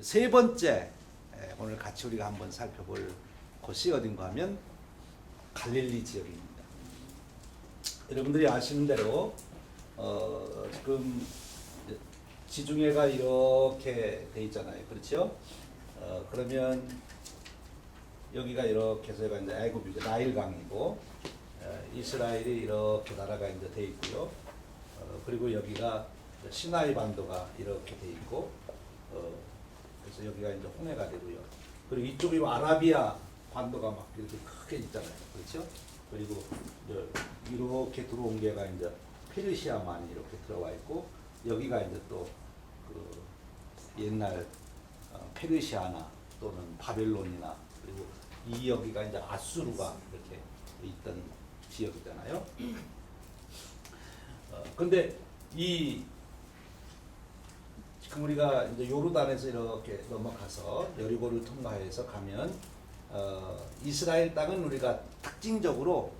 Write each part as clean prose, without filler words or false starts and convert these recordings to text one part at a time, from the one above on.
세 번째 오늘 같이 우리가 한번 살펴볼 곳이 어딘가 하면 갈릴리 지역입니다. 여러분들이 아시는 대로 지금 지중해가 이렇게 돼 있잖아요. 그렇죠? 그러면 여기가 이렇게 해서 이제 애굽이 나일강이고 이스라엘이 이렇게 나라가 이제 돼 있고요. 그리고 여기가 시나이 반도가 이렇게 돼 있고 그래서 여기가 이제 홍해가 되고요. 그리고 이쪽이 아라비아 반도가 막 이렇게 크게 있잖아요. 그렇죠? 그리고 이렇게 들어온 게가 이제 페르시아만이 이렇게 들어와 있고 여기가 이제 또 그 옛날 페르시아나 또는 바벨론이나 그리고 이 여기가 이제 아수르가 이렇게 있던 지역이잖아요. 근데 이 지금 우리가 이제 요르단에서 이렇게 넘어가서 여리고를 통과해서 가면 이스라엘 땅은 우리가 특징적으로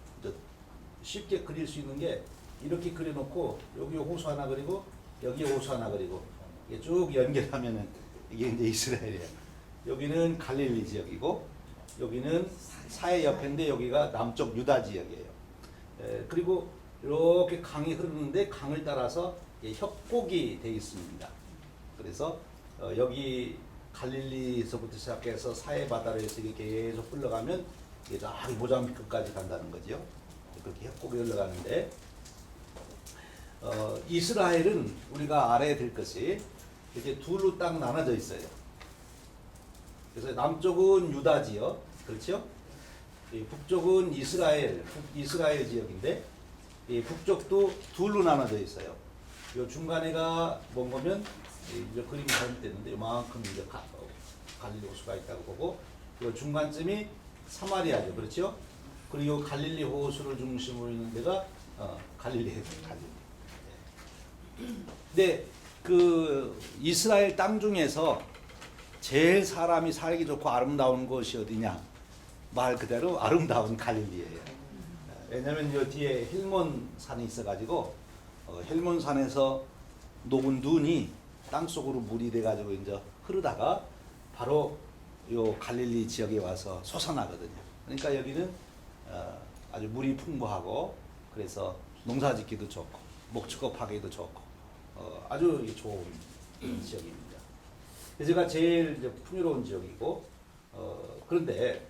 쉽게 그릴 수 있는 게 이렇게 그려놓고 여기 호수 하나 그리고 여기 호수 하나 그리고 이게 쭉 연결하면은 이게 이제 이스라엘이에요. 여기는 갈릴리 지역이고 여기는 사해 옆인데 여기가 남쪽 유다 지역이에요. 그리고 이렇게 강이 흐르는데 강을 따라서 협곡이 되어 있습니다. 그래서 여기 갈릴리에서부터 시작해서 사해 바다로 해서 이렇게 계속 흘러가면 이게 다 모잠비크까지 간다는 거죠. 그렇게 협곡이 흘러가는데 이스라엘은 우리가 알아야 될 것이 이렇게 둘로 딱 나눠져 있어요. 그래서 남쪽은 유다 지역, 그렇죠? 북쪽은 이스라엘 지역인데 이 북쪽도 둘로 나눠져 있어요. 요 중간에가 뭔 거면 이제 그림이 잘못됐는데 이만큼 이제 갈릴리 호수가 있다고 보고 요 중간쯤이 사마리아죠, 그렇죠? 그리고 갈릴리 호수를 중심으로 있는 데가 갈릴리예요, 갈릴리. 근데 그 이스라엘 땅 중에서 제일 사람이 살기 좋고 아름다운 곳이 어디냐? 말 그대로 아름다운 갈릴리예요. 왜냐하면 요 뒤에 헬몬 산이 있어가지고 헬몬 산에서 녹은 눈이 땅 속으로 물이 돼가지고 이제 흐르다가 바로 요 갈릴리 지역에 와서 솟아나거든요. 그러니까 여기는 아주 물이 풍부하고 그래서 농사짓기도 좋고 목축업하기도 좋고 아주 좋은 지역입니다. 제가 제일 이제 풍요로운 지역이고 그런데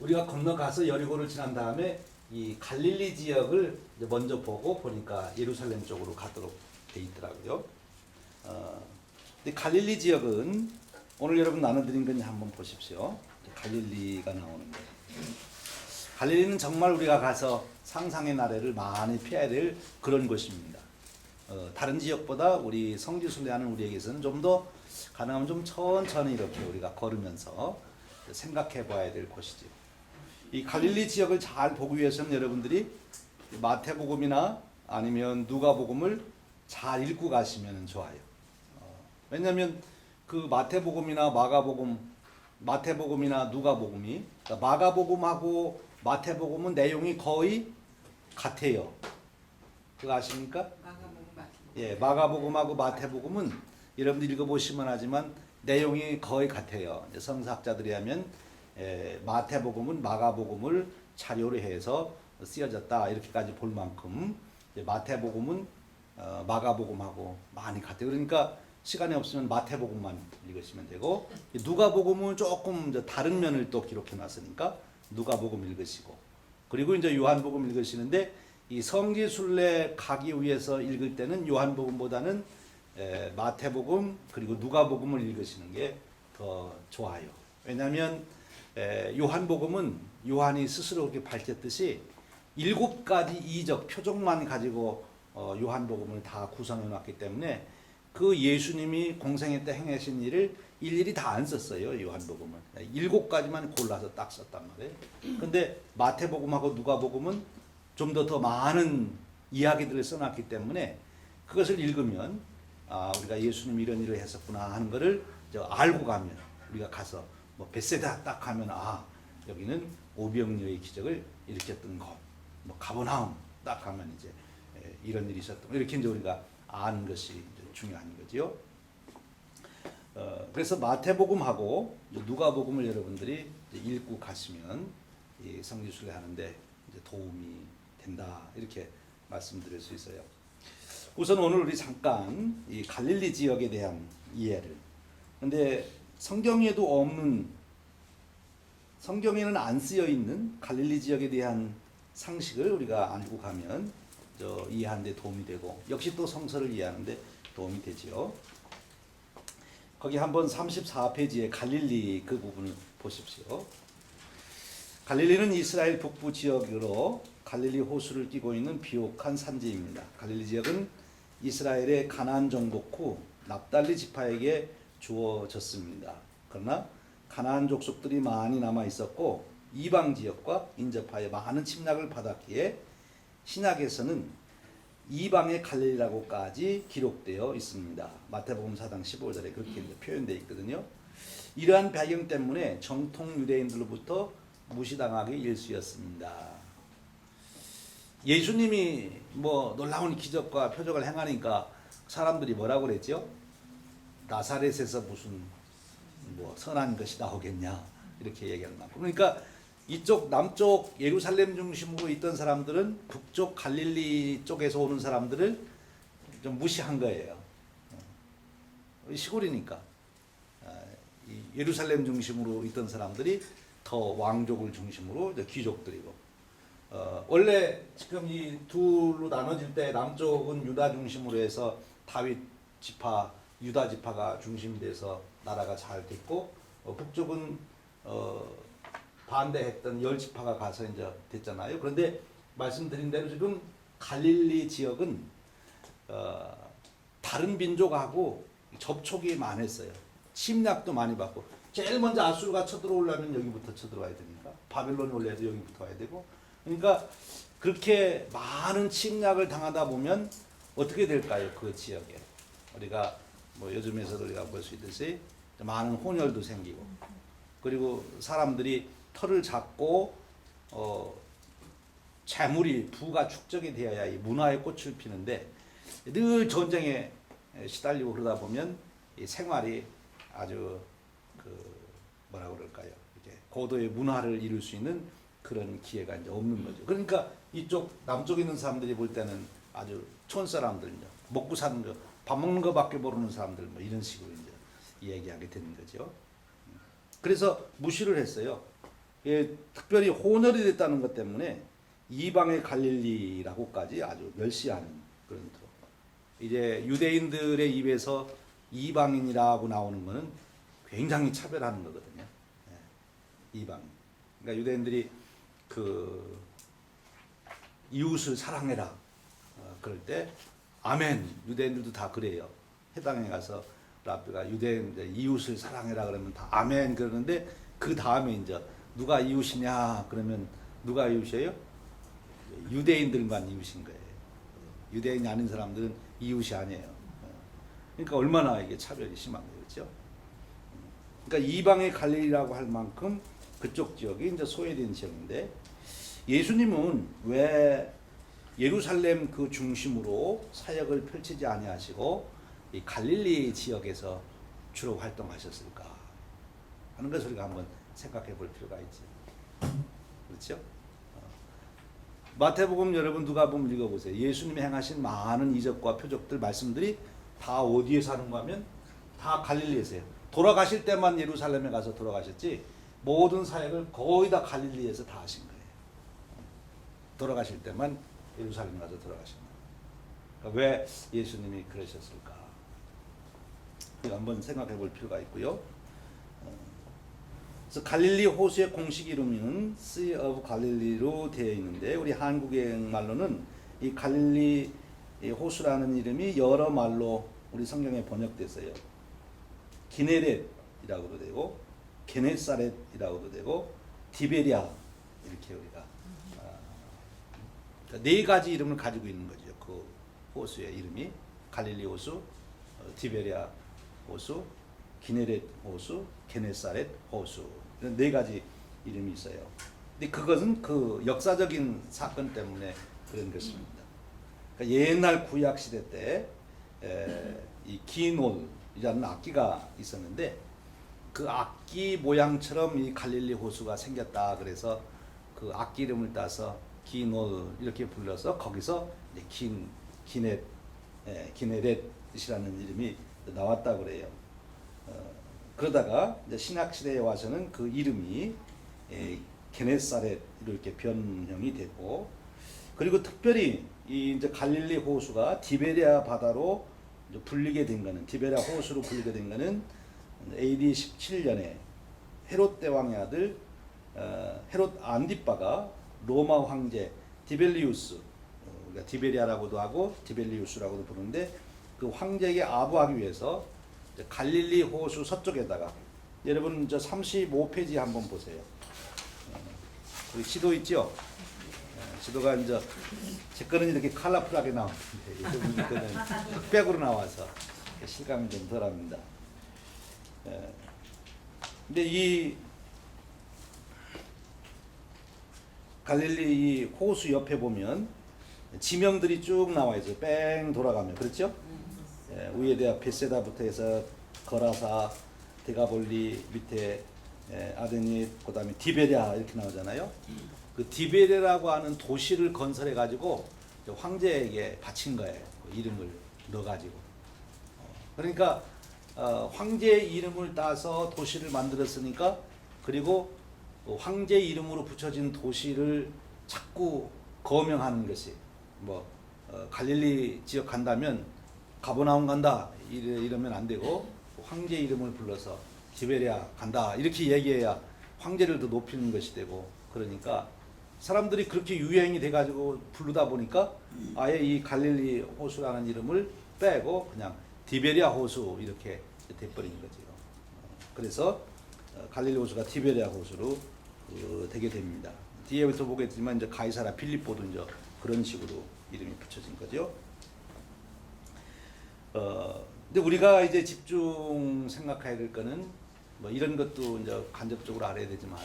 우리가 건너가서 여리고를 지난 다음에 이 갈릴리 지역을 이제 먼저 보니까 예루살렘 쪽으로 가도록 돼 있더라고요. 근데 갈릴리 지역은 오늘 여러분 나눠드린 건 한번 보십시오. 갈릴리가 나오는 거예요. 갈릴리는 정말 우리가 가서 상상의 나래를 많이 피해야 될 그런 곳입니다. 다른 지역보다 우리 성지순례하는 우리에게서는 좀 더 가능하면 좀 천천히 이렇게 우리가 걸으면서 생각해 봐야 될 곳이죠. 이 갈릴리 지역을 잘 보기 위해서는 여러분들이 마태복음이나 아니면 누가복음을 잘 읽고 가시면 좋아요. 왜냐하면 그 마태복음이나 마태복음이나 누가복음이 그러니까 마가복음하고 마태복음은 내용이 거의 같아요. 그거 아십니까? 예, 마가복음하고 마태복음은 여러분들 읽어보시면 하지만 내용이 거의 같아요. 성서학자들이 하면 마태복음은 마가복음을 자료로 해서 쓰여졌다 이렇게까지 볼 만큼 마태복음은 마가복음하고 많이 같아요. 그러니까 시간이 없으면 마태복음만 읽으시면 되고 누가복음은 조금 다른 면을 또 기록해 놨으니까 누가복음 읽으시고 그리고 이제 요한복음 읽으시는데 이 성지순례 가기 위해서 읽을 때는 요한복음보다는 마태복음 그리고 누가복음을 읽으시는 게 더 좋아요. 왜냐하면 요한복음은 요한이 스스로 그렇게 밝혔듯이 7가지 이적 표적만 가지고 요한복음을 다 구성해 놨기 때문에 그 예수님이 공생애 때 행하신 일을 일일이 다 안 썼어요. 요한복음은 7가지만 골라서 딱 썼단 말이에요. 근데 마태복음하고 누가복음은 좀 더 많은 이야기들을 써놨기 때문에 그것을 읽으면 우리가 예수님이 이런 일을 했었구나 하는 것을 알고 가면 우리가 가서 뭐 벳세다 딱 하면 여기는 오병이어의 기적을 일으켰던 곳, 뭐 가버나움 딱 하면 이제 이런 일이 있었던 이렇게 이제 우리가 아는 것이 이제 중요한 거지요. 그래서 마태복음하고 누가복음을 여러분들이 읽고 가시면 이 성지순례 하는데 이제 도움이 된다 이렇게 말씀드릴 수 있어요. 우선 오늘 우리 잠깐 이 갈릴리 지역에 대한 이해를. 근데 성경에도 없는, 성경에는 안 쓰여 있는 갈릴리 지역에 대한 상식을 우리가 알고 가면 이해하는 데 도움이 되고, 역시 또 성서를 이해하는 데 도움이 되지요. 거기 한번 34페이지에 갈릴리 그 부분을 보십시오. 갈릴리는 이스라엘 북부 지역으로 갈릴리 호수를 끼고 있는 비옥한 산지입니다. 갈릴리 지역은 이스라엘의 가나안 정복 후 납달리 지파에게 주어졌습니다. 그러나 가나안 족속들이 많이 남아 있었고 이방 지역과 인접하여 많은 침략을 받았기에 신약에서는 이방의 갈릴리라고까지 기록되어 있습니다. 마태복음 4장 15절에 그렇게 표현되어 있거든요. 이러한 배경 때문에 정통 유대인들로부터 무시당하기 일쑤였습니다. 예수님이 뭐 놀라운 기적과 표적을 행하니까 사람들이 뭐라고 그랬죠? 나사렛에서 무슨 뭐 선한 것이 나오겠냐 이렇게 얘기하는 거예요. 그러니까 이쪽 남쪽 예루살렘 중심으로 있던 사람들은 북쪽 갈릴리 쪽에서 오는 사람들을 좀 무시한 거예요. 시골이니까 예루살렘 중심으로 있던 사람들이 더 왕족을 중심으로 귀족들이고, 원래 지금 이 둘로 나눠질 때 남쪽은 유다 중심으로 해서 다윗 지파, 유다 지파가 중심이 돼서 나라가 잘 됐고, 북쪽은 반대했던 열 지파가 가서 이제 됐잖아요. 그런데 말씀드린 대로 지금 갈릴리 지역은 다른 민족하고 접촉이 많았어요. 침략도 많이 받고, 제일 먼저 아수르가 쳐들어오려면 여기부터 쳐들어와야 되니까, 바벨론이 올려도 여기부터 와야 되고, 그러니까 그렇게 많은 침략을 당하다 보면 어떻게 될까요? 그 지역에 우리가 뭐 요즘에서도 우리가 볼 수 있듯이 많은 혼혈도 생기고, 그리고 사람들이 털을 잡고 재물이 부가 축적이 되어야 이 문화의 꽃을 피는데, 늘 전쟁에 시달리고 그러다 보면 이 생활이 아주 뭐라 그럴까요? 이제 고도의 문화를 이룰 수 있는 그런 기회가 이제 없는 거죠. 그러니까 이쪽 남쪽에 있는 사람들이 볼 때는 아주 촌 사람들, 먹고 사는 거, 밥 먹는 거밖에 모르는 사람들, 뭐 이런 식으로 이제 얘기하게 되는 거죠. 그래서 무시를 했어요. 예, 특별히 혼혈이 됐다는 것 때문에 이방의 갈릴리라고까지 아주 멸시하는 그런 또. 이제 유대인들의 입에서 이방인이라고 나오는 것은 굉장히 차별하는 거거든요. 예, 이방. 그러니까 유대인들이 그 이웃을 사랑해라 그럴 때 아멘. 유대인들도 다 그래요. 해당에 가서 랍비가 유대인들 이웃을 사랑해라 그러면 다 아멘 그러는데, 그 다음에 이제 누가 이웃이냐 그러면 누가 이웃이에요? 유대인들만 이웃인 거예요. 유대인이 아닌 사람들은 이웃이 아니에요. 그러니까 얼마나 이게 차별이 심한 거죠. 그러니까 이방의 갈릴리라고 할 만큼 그쪽 지역이 이제 소외된 지역인데, 예수님은 왜 예루살렘 그 중심으로 사역을 펼치지 아니하시고 이 갈릴리 지역에서 주로 활동하셨을까 하는 것을 우리가 한번 생각해 볼 필요가 있죠. 그렇죠? 마태복음 여러분 누가복음 읽어보세요. 예수님이 행하신 많은 이적과 표적들 말씀들이 다 어디에 사는가 하면 다 갈릴리에서요. 돌아가실 때만 예루살렘에 가서 돌아가셨지 모든 사역을 거의 다 갈릴리에서 다 하신 거예요. 돌아가실 때만 예루살렘 가서 돌아가신 거예요. 그러니까 왜 예수님이 그러셨을까? 한번 생각해 볼 필요가 있고요. 그래서 갈릴리 호수의 공식 이름은 Sea of Galilee로 되어 있는데, 우리 한국의 말로는 이 갈릴리 호수라는 이름이 여러 말로 우리 성경에 번역됐어요. 기네렛이라고도 되고 게네사렛이라고도 되고 디베랴 이렇게 우리가 그러니까 네 가지 이름을 가지고 있는 거죠. 그 호수의 이름이 갈릴리 호수, 디베랴 호수, 기네렛 호수, 게네사렛 호수, 이런 네 가지 이름이 있어요. 근데 그것은 그 역사적인 사건 때문에 그런 것입니다. 그러니까 옛날 구약 시대 때 이 기놀 호수라는 악기가 있었는데 그 악기 모양처럼 이 갈릴리 호수가 생겼다. 그래서 그 악기 이름을 따서 기노 이렇게 불러서 거기서 이제 기네렛이라는 이름이 나왔다 그래요. 그러다가 이제 신약 시대에 와서는 그 이름이 게네사렛 이렇게 변형이 되고, 그리고 특별히 이 이제 갈릴리 호수가 디베리아 바다로 이제 불리게 된 거는, 디베리아 호수로 불리게 된 거는 AD 17년에 헤롯 대왕의 아들 헤롯 안디파가 로마 황제 디벨리우스, 그러니까 디베리아라고도 하고 디벨리우스라고도 부르는데, 그 황제에게 아부하기 위해서 갈릴리 호수 서쪽에다가, 여러분 저 35페이지 한번 보세요. 우리 지도 있죠? 지도가 이제 제 거는 이렇게 컬러풀하게 나오는데 여러분 거는 흑백으로 나와서 실감이 좀 덜합니다. 근데 이 갈릴리 이 호수 옆에 보면 지명들이 쭉 나와 있어요. 뺑 돌아가면, 그렇죠? 위에 대한 베세다부터 해서 거라사, 데가볼리, 밑에 아데닛, 그다음에 디베랴 이렇게 나오잖아요. 그 디베랴라고 하는 도시를 건설해 가지고 황제에게 바친 거예요. 그 이름을 넣어 가지고. 그러니까 황제의 이름을 따서 도시를 만들었으니까, 그리고 황제 이름으로 붙여진 도시를 자꾸 거명하는 것이, 뭐 갈릴리 지역 간다면 가버나움 간다 이러면 안 되고, 황제 이름을 불러서 디베랴 간다 이렇게 얘기해야 황제를 더 높이는 것이 되고, 그러니까 사람들이 그렇게 유행이 돼가지고 부르다 보니까 아예 이 갈릴리 호수라는 이름을 빼고 그냥 디베랴 호수 이렇게 돼버린 거죠. 그래서 갈릴리 호수가 디베랴 호수로 되게 됩니다. 뒤에부터 보겠지만 이제 가이사라 필립보도 이제 그런 식으로 이름이 붙여진 거죠. 근데 우리가 이제 집중 생각해야 될 거는 뭐 이런 것도 이제 간접적으로 알아야 되지만,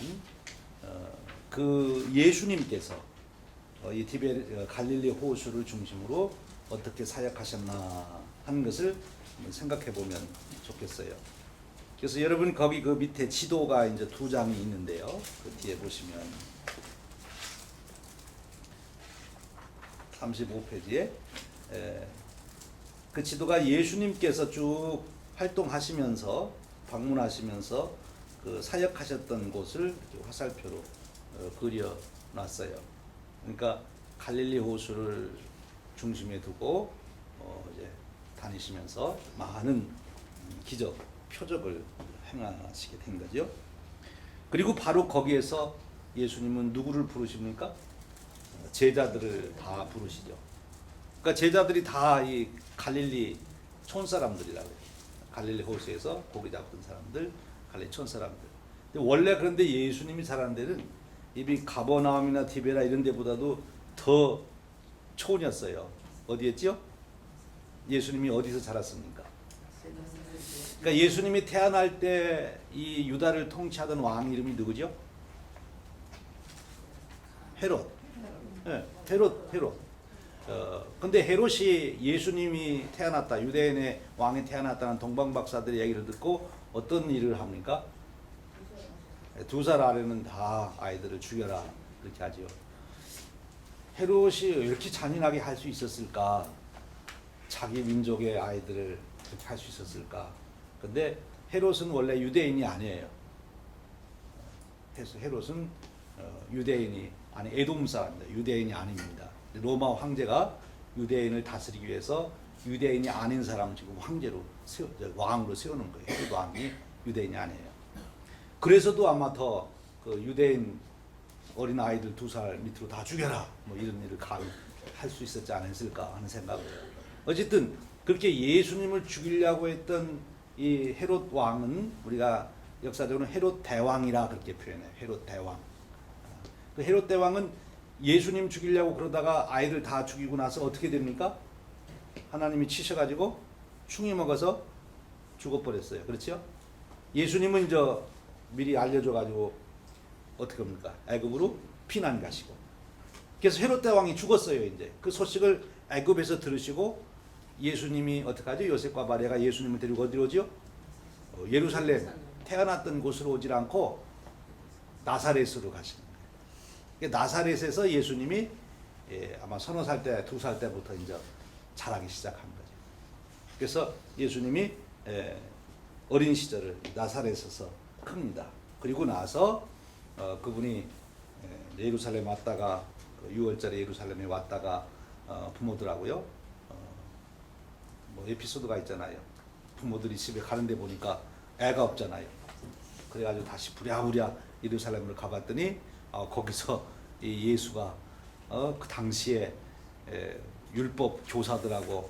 그 예수님께서 이 갈릴리 호수를 중심으로 어떻게 사역하셨나 하는 것을 생각해 보면 좋겠어요. 그래서 여러분 거기 그 밑에 지도가 이제 2장이 있는데요. 그 뒤에 보시면 35페이지에 그 지도가 예수님께서 쭉 활동하시면서 방문하시면서 그 사역하셨던 곳을 이렇게 화살표로 그려놨어요. 그러니까 갈릴리 호수를 중심에 두고 이제 다니시면서 많은 기적, 표적을 행하시게 된 거죠. 그리고 바로 거기에서 예수님은 누구를 부르십니까? 제자들을 다 부르시죠. 그러니까 제자들이 다 이 갈릴리 촌사람들이라고 해요. 갈릴리 호수에서 고기 잡던 사람들, 갈릴리 촌사람들. 원래 그런데 예수님이 자란 데는 이미 가버나움이나 디베라 이런 데보다도 더 촌이었어요. 어디였죠? 예수님이 어디서 자랐습니까? 그러니까 예수님이 태어날 때 이 유다를 통치하던 왕 이름이 누구죠? 헤롯. 네, 헤롯. 근데 헤롯이 예수님이 태어났다, 유대인의 왕이 태어났다는 동방박사들의 얘기를 듣고 어떤 일을 합니까? 2살 아래는 다 아이들을 죽여라 그렇게 하죠. 헤롯이 이렇게 잔인하게 할 수 있었을까? 자기 민족의 아이들을 그렇게 할 수 있었을까? 근데 헤롯은 원래 유대인이 아니에요. 헤롯은 유대인이 아니 에돔 사람입니다. 유대인이 아닙니다. 로마 황제가 유대인을 다스리기 위해서 유대인이 아닌 사람 지금 황제로 왕으로 세우는 거예요. 헤롯 왕이 유대인이 아니에요. 그래서도 아마 더 그 유대인 어린 아이들 2살 밑으로 다 죽여라 뭐 이런 일을 할 수 있었지 않았을까 하는 생각을 해요. 어쨌든 그렇게 예수님을 죽이려고 했던 이 헤롯 왕은 우리가 역사적으로 헤롯 대왕이라 그렇게 표현해요. 헤롯 대왕. 그 헤롯 대왕은 예수님 죽이려고 그러다가 아이들 다 죽이고 나서 어떻게 됩니까? 하나님이 치셔가지고 충이 먹어서 죽어버렸어요. 그렇죠? 예수님은 이제 미리 알려줘가지고 어떻게 합니까? 애굽으로 피난 가시고. 그래서 헤롯 대왕이 죽었어요. 이제 그 소식을 애굽에서 들으시고 예수님이 어떻게 하죠? 요셉과 마리아가 예수님을 데리고 어디로 오죠? 예루살렘 태어났던 곳으로 오질 않고 나사렛으로 가시는 거예요. 나사렛에서 예수님이 아마 서너 살 때, 2살 때부터 이제 자라기 시작한 거죠. 그래서 예수님이 어린 시절을 나사렛에서 큽니다. 그리고 나서 그분이 예루살렘 왔다가 6월절에 예루살렘에 왔다가 부모들하고요 뭐 에피소드가 있잖아요. 부모들이 집에 가는데 보니까 애가 없잖아요. 그래가지고 다시 부랴부랴 예루살렘을 가봤더니 거기서 이 예수가 그 당시에 율법 교사들하고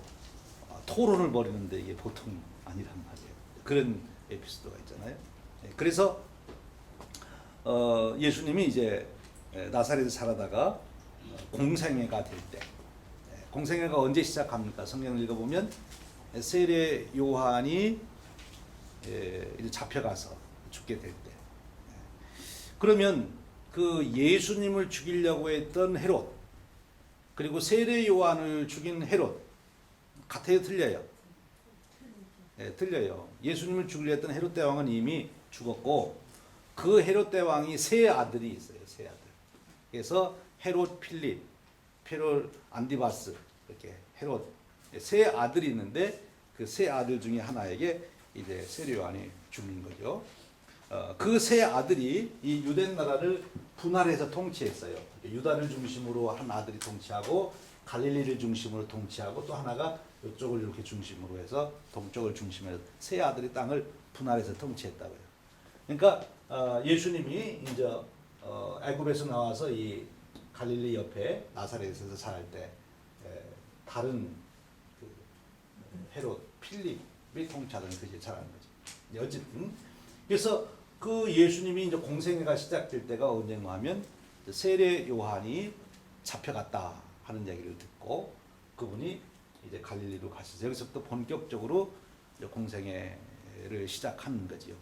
토론을 벌이는데 이게 보통 아니란 말이에요. 그런 에피소드가 있잖아요. 그래서 예수님이 이제 나사렛에 살아다가 공생애가 될 때, 공생애가 언제 시작합니까? 성경을 읽어보면 세례 요한이 이제 잡혀가서 죽게 될 때. 그러면 그 예수님을 죽이려고 했던 헤롯, 그리고 세례 요한을 죽인 헤롯 같아요, 틀려요? 틀려요. 예수님을 죽이려 했던 헤롯 대왕은 이미 죽었고 그 헤롯 대왕이 세 아들이 있어요. 세 아들. 그래서 헤롯 필립, 헤롯 안디바스 이렇게 헤롯 세 아들이 있는데 그 세 아들 중에 하나에게 이제 세례 요한이 죽는 거죠. 그 세 아들이 이 유대 나라를 분할해서 통치했어요. 유다를 중심으로 한 아들이 통치하고 갈릴리를 중심으로 통치하고 또 하나가 이쪽을 이렇게 중심으로 해서 동쪽을 중심으로 해서 세 아들이 땅을 분할해서 통치했다고요. 그러니까 예수님이 이제 애굽에서 나와서 이 갈릴리 옆에 나사렛에서 살 때 다른 그 헤롯 필립이 통치하던 그게 잘하는 거죠. 어쨌든 그래서 그 예수님이 이제 공생애가 시작될 때가 언제냐 하면 세례 요한이 잡혀갔다 하는 얘기를 듣고 그분이 이제 갈릴리로 가셔서 여기서부터 본격적으로 이제 공생애를 시작하는 거지요.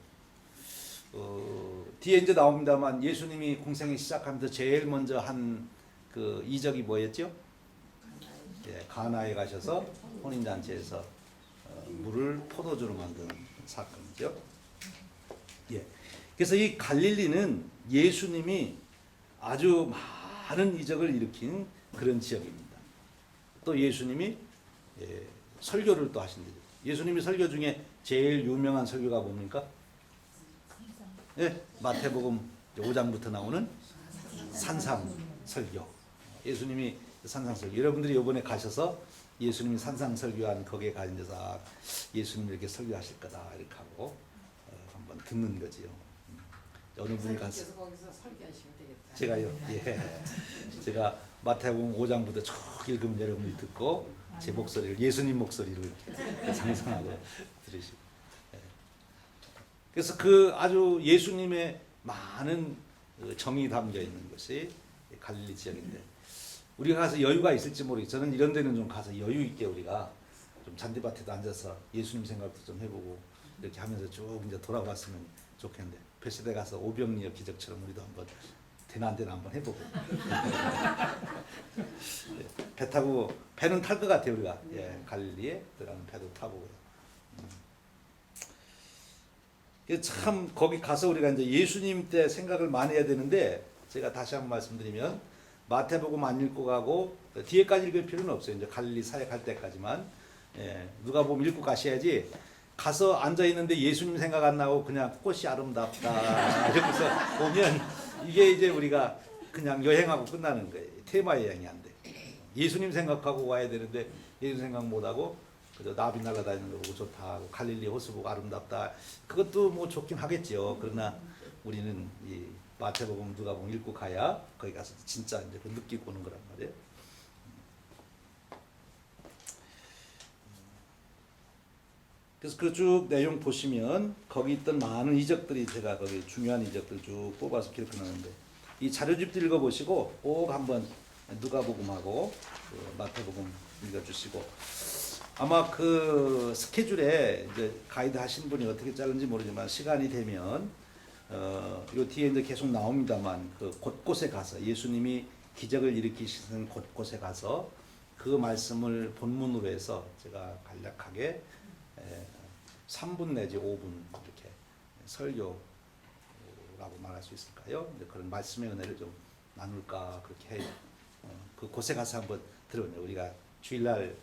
뒤에 이제 나옵니다만 예수님이 공생애 시작하면서 제일 먼저 한 그 이적이 뭐였죠? 가나에 가셔서 혼인잔치에서 물을 포도주로 만드는 사건이죠. 예. 그래서 이 갈릴리는 예수님이 아주 많은 이적을 일으킨 그런 지역입니다. 또 예수님이 설교를 또 하신 데죠. 예수님이 설교 중에 제일 유명한 설교가 뭡니까? 예, 마태복음 5장부터 나오는 산상 설교. 예수님이 산상 설교. 여러분들이 이번에 가셔서 예수님이 산상 설교한 거기에 가셔서 예수님이 이렇게 설교하실 거다 이렇게 하고 한번 듣는 거지요. 어느 분이 가서 거기서 설교하시면 되겠다. 제가요. 예. 제가 마태복음 5장부터 쭉 읽으면 여러분이 듣고 제 목소리를 예수님 목소리로 이렇게 상상하고 들으시고. 예. 그래서 그 아주 예수님의 많은 정이 담겨 있는 것이 갈릴리 지역인데 우리가 가서 여유가 있을지 모르겠어요. 저는 이런 데는 좀 가서 여유 있게 우리가 좀 잔디밭에도 앉아서 예수님 생각도 좀 해보고 이렇게 하면서 쭉 이제 돌아봤으면 좋겠는데 배시대 가서 오병리어 기적처럼 우리도 한번 대난대나 한번 해보고 배 타고 배는 탈 것 같아요 우리가. 예, 갈릴리에 들어가는 배도 타보고요. 참 거기 가서 우리가 이제 예수님 때 생각을 많이 해야 되는데 제가 다시 한번 말씀드리면 마태복음 안 읽고 가고 뒤에까지 읽을 필요는 없어요. 이제 갈릴리 사역할 때까지만. 예, 누가복음 읽고 가셔야지. 가서 앉아 있는데 예수님 생각 안 나고 그냥 꽃이 아름답다 이러면서 오면 이게 이제 우리가 그냥 여행하고 끝나는 거예요. 테마 여행이 안 돼. 예수님 생각하고 와야 되는데 예수님 생각 못 하고 그저 나비 날아다니는 거 보고 좋다 하고 갈릴리 호수 보고 아름답다. 그것도 뭐 좋긴 하겠죠. 그러나 우리는 이 마태복음 누가복음 읽고 가야 거기 가서 진짜 이제 그 느끼고 오는 거란 말이에요. 그래서 그 쭉 내용 보시면 거기 있던 많은 이적들이 제가 거기 중요한 이적들 쭉 뽑아서 기록해놨는데 이 자료집도 읽어보시고 꼭 한번 누가복음하고 그 마태복음 읽어주시고 아마 그 스케줄에 이제 가이드 하신 분이 어떻게 짜는지 모르지만 시간이 되면 요 뒤에 이제 계속 나옵니다만 그 곳곳에 가서 예수님이 기적을 일으키시는 곳곳에 가서 그 그 말씀을 본문으로 해서 제가 간략하게 3분 내지 5분 이렇게 설교라고 말할 수 있을까요? 그런 말씀의 은혜를 좀 나눌까 그렇게 해요. 그곳에 가서 한번 들어보네요. 우리가 주일날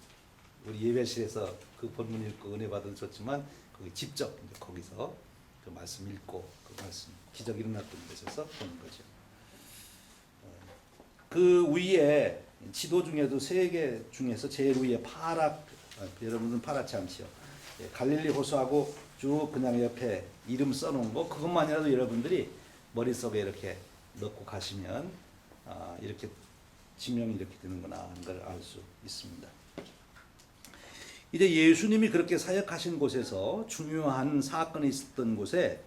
우리 예배실에서 그 본문 읽고 은혜 받은 좋지만 거기 직접 이제 거기서 그 말씀 읽고 그 말씀 기적 일어났던 곳에서 보는 거죠. 그 위에 지도 중에도 세 개 중에서 제일 위에 파랗, 여러분은 파랗지 않지요. 갈릴리 호수하고 쭉 그냥 옆에 이름 써놓은 거 그것만이라도 여러분들이 머릿속에 이렇게 넣고 가시면 이렇게 지명이 이렇게 되는구나 하는 걸 알 수 있습니다. 이제 예수님이 그렇게 사역하신 곳에서 중요한 사건이 있었던 곳에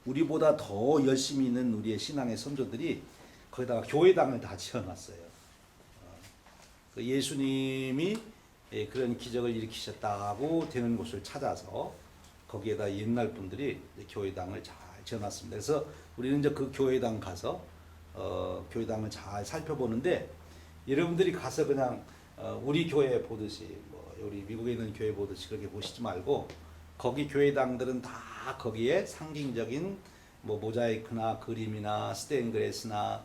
우리보다 더 열심히 있는 우리의 신앙의 선조들이 거기다가 교회당을 다 지어놨어요. 예수님이 그런 기적을 일으키셨다고 되는 곳을 찾아서 거기에다 옛날 분들이 교회당을 잘 지어놨습니다. 그래서 우리는 이제 그 교회당 가서 교회당을 잘 살펴보는데 여러분들이 가서 그냥 우리 교회 보듯이 우리 미국에 있는 교회 보듯이 그렇게 보시지 말고 거기 교회당들은 다 거기에 상징적인 모자이크나 그림이나 스테인그레스나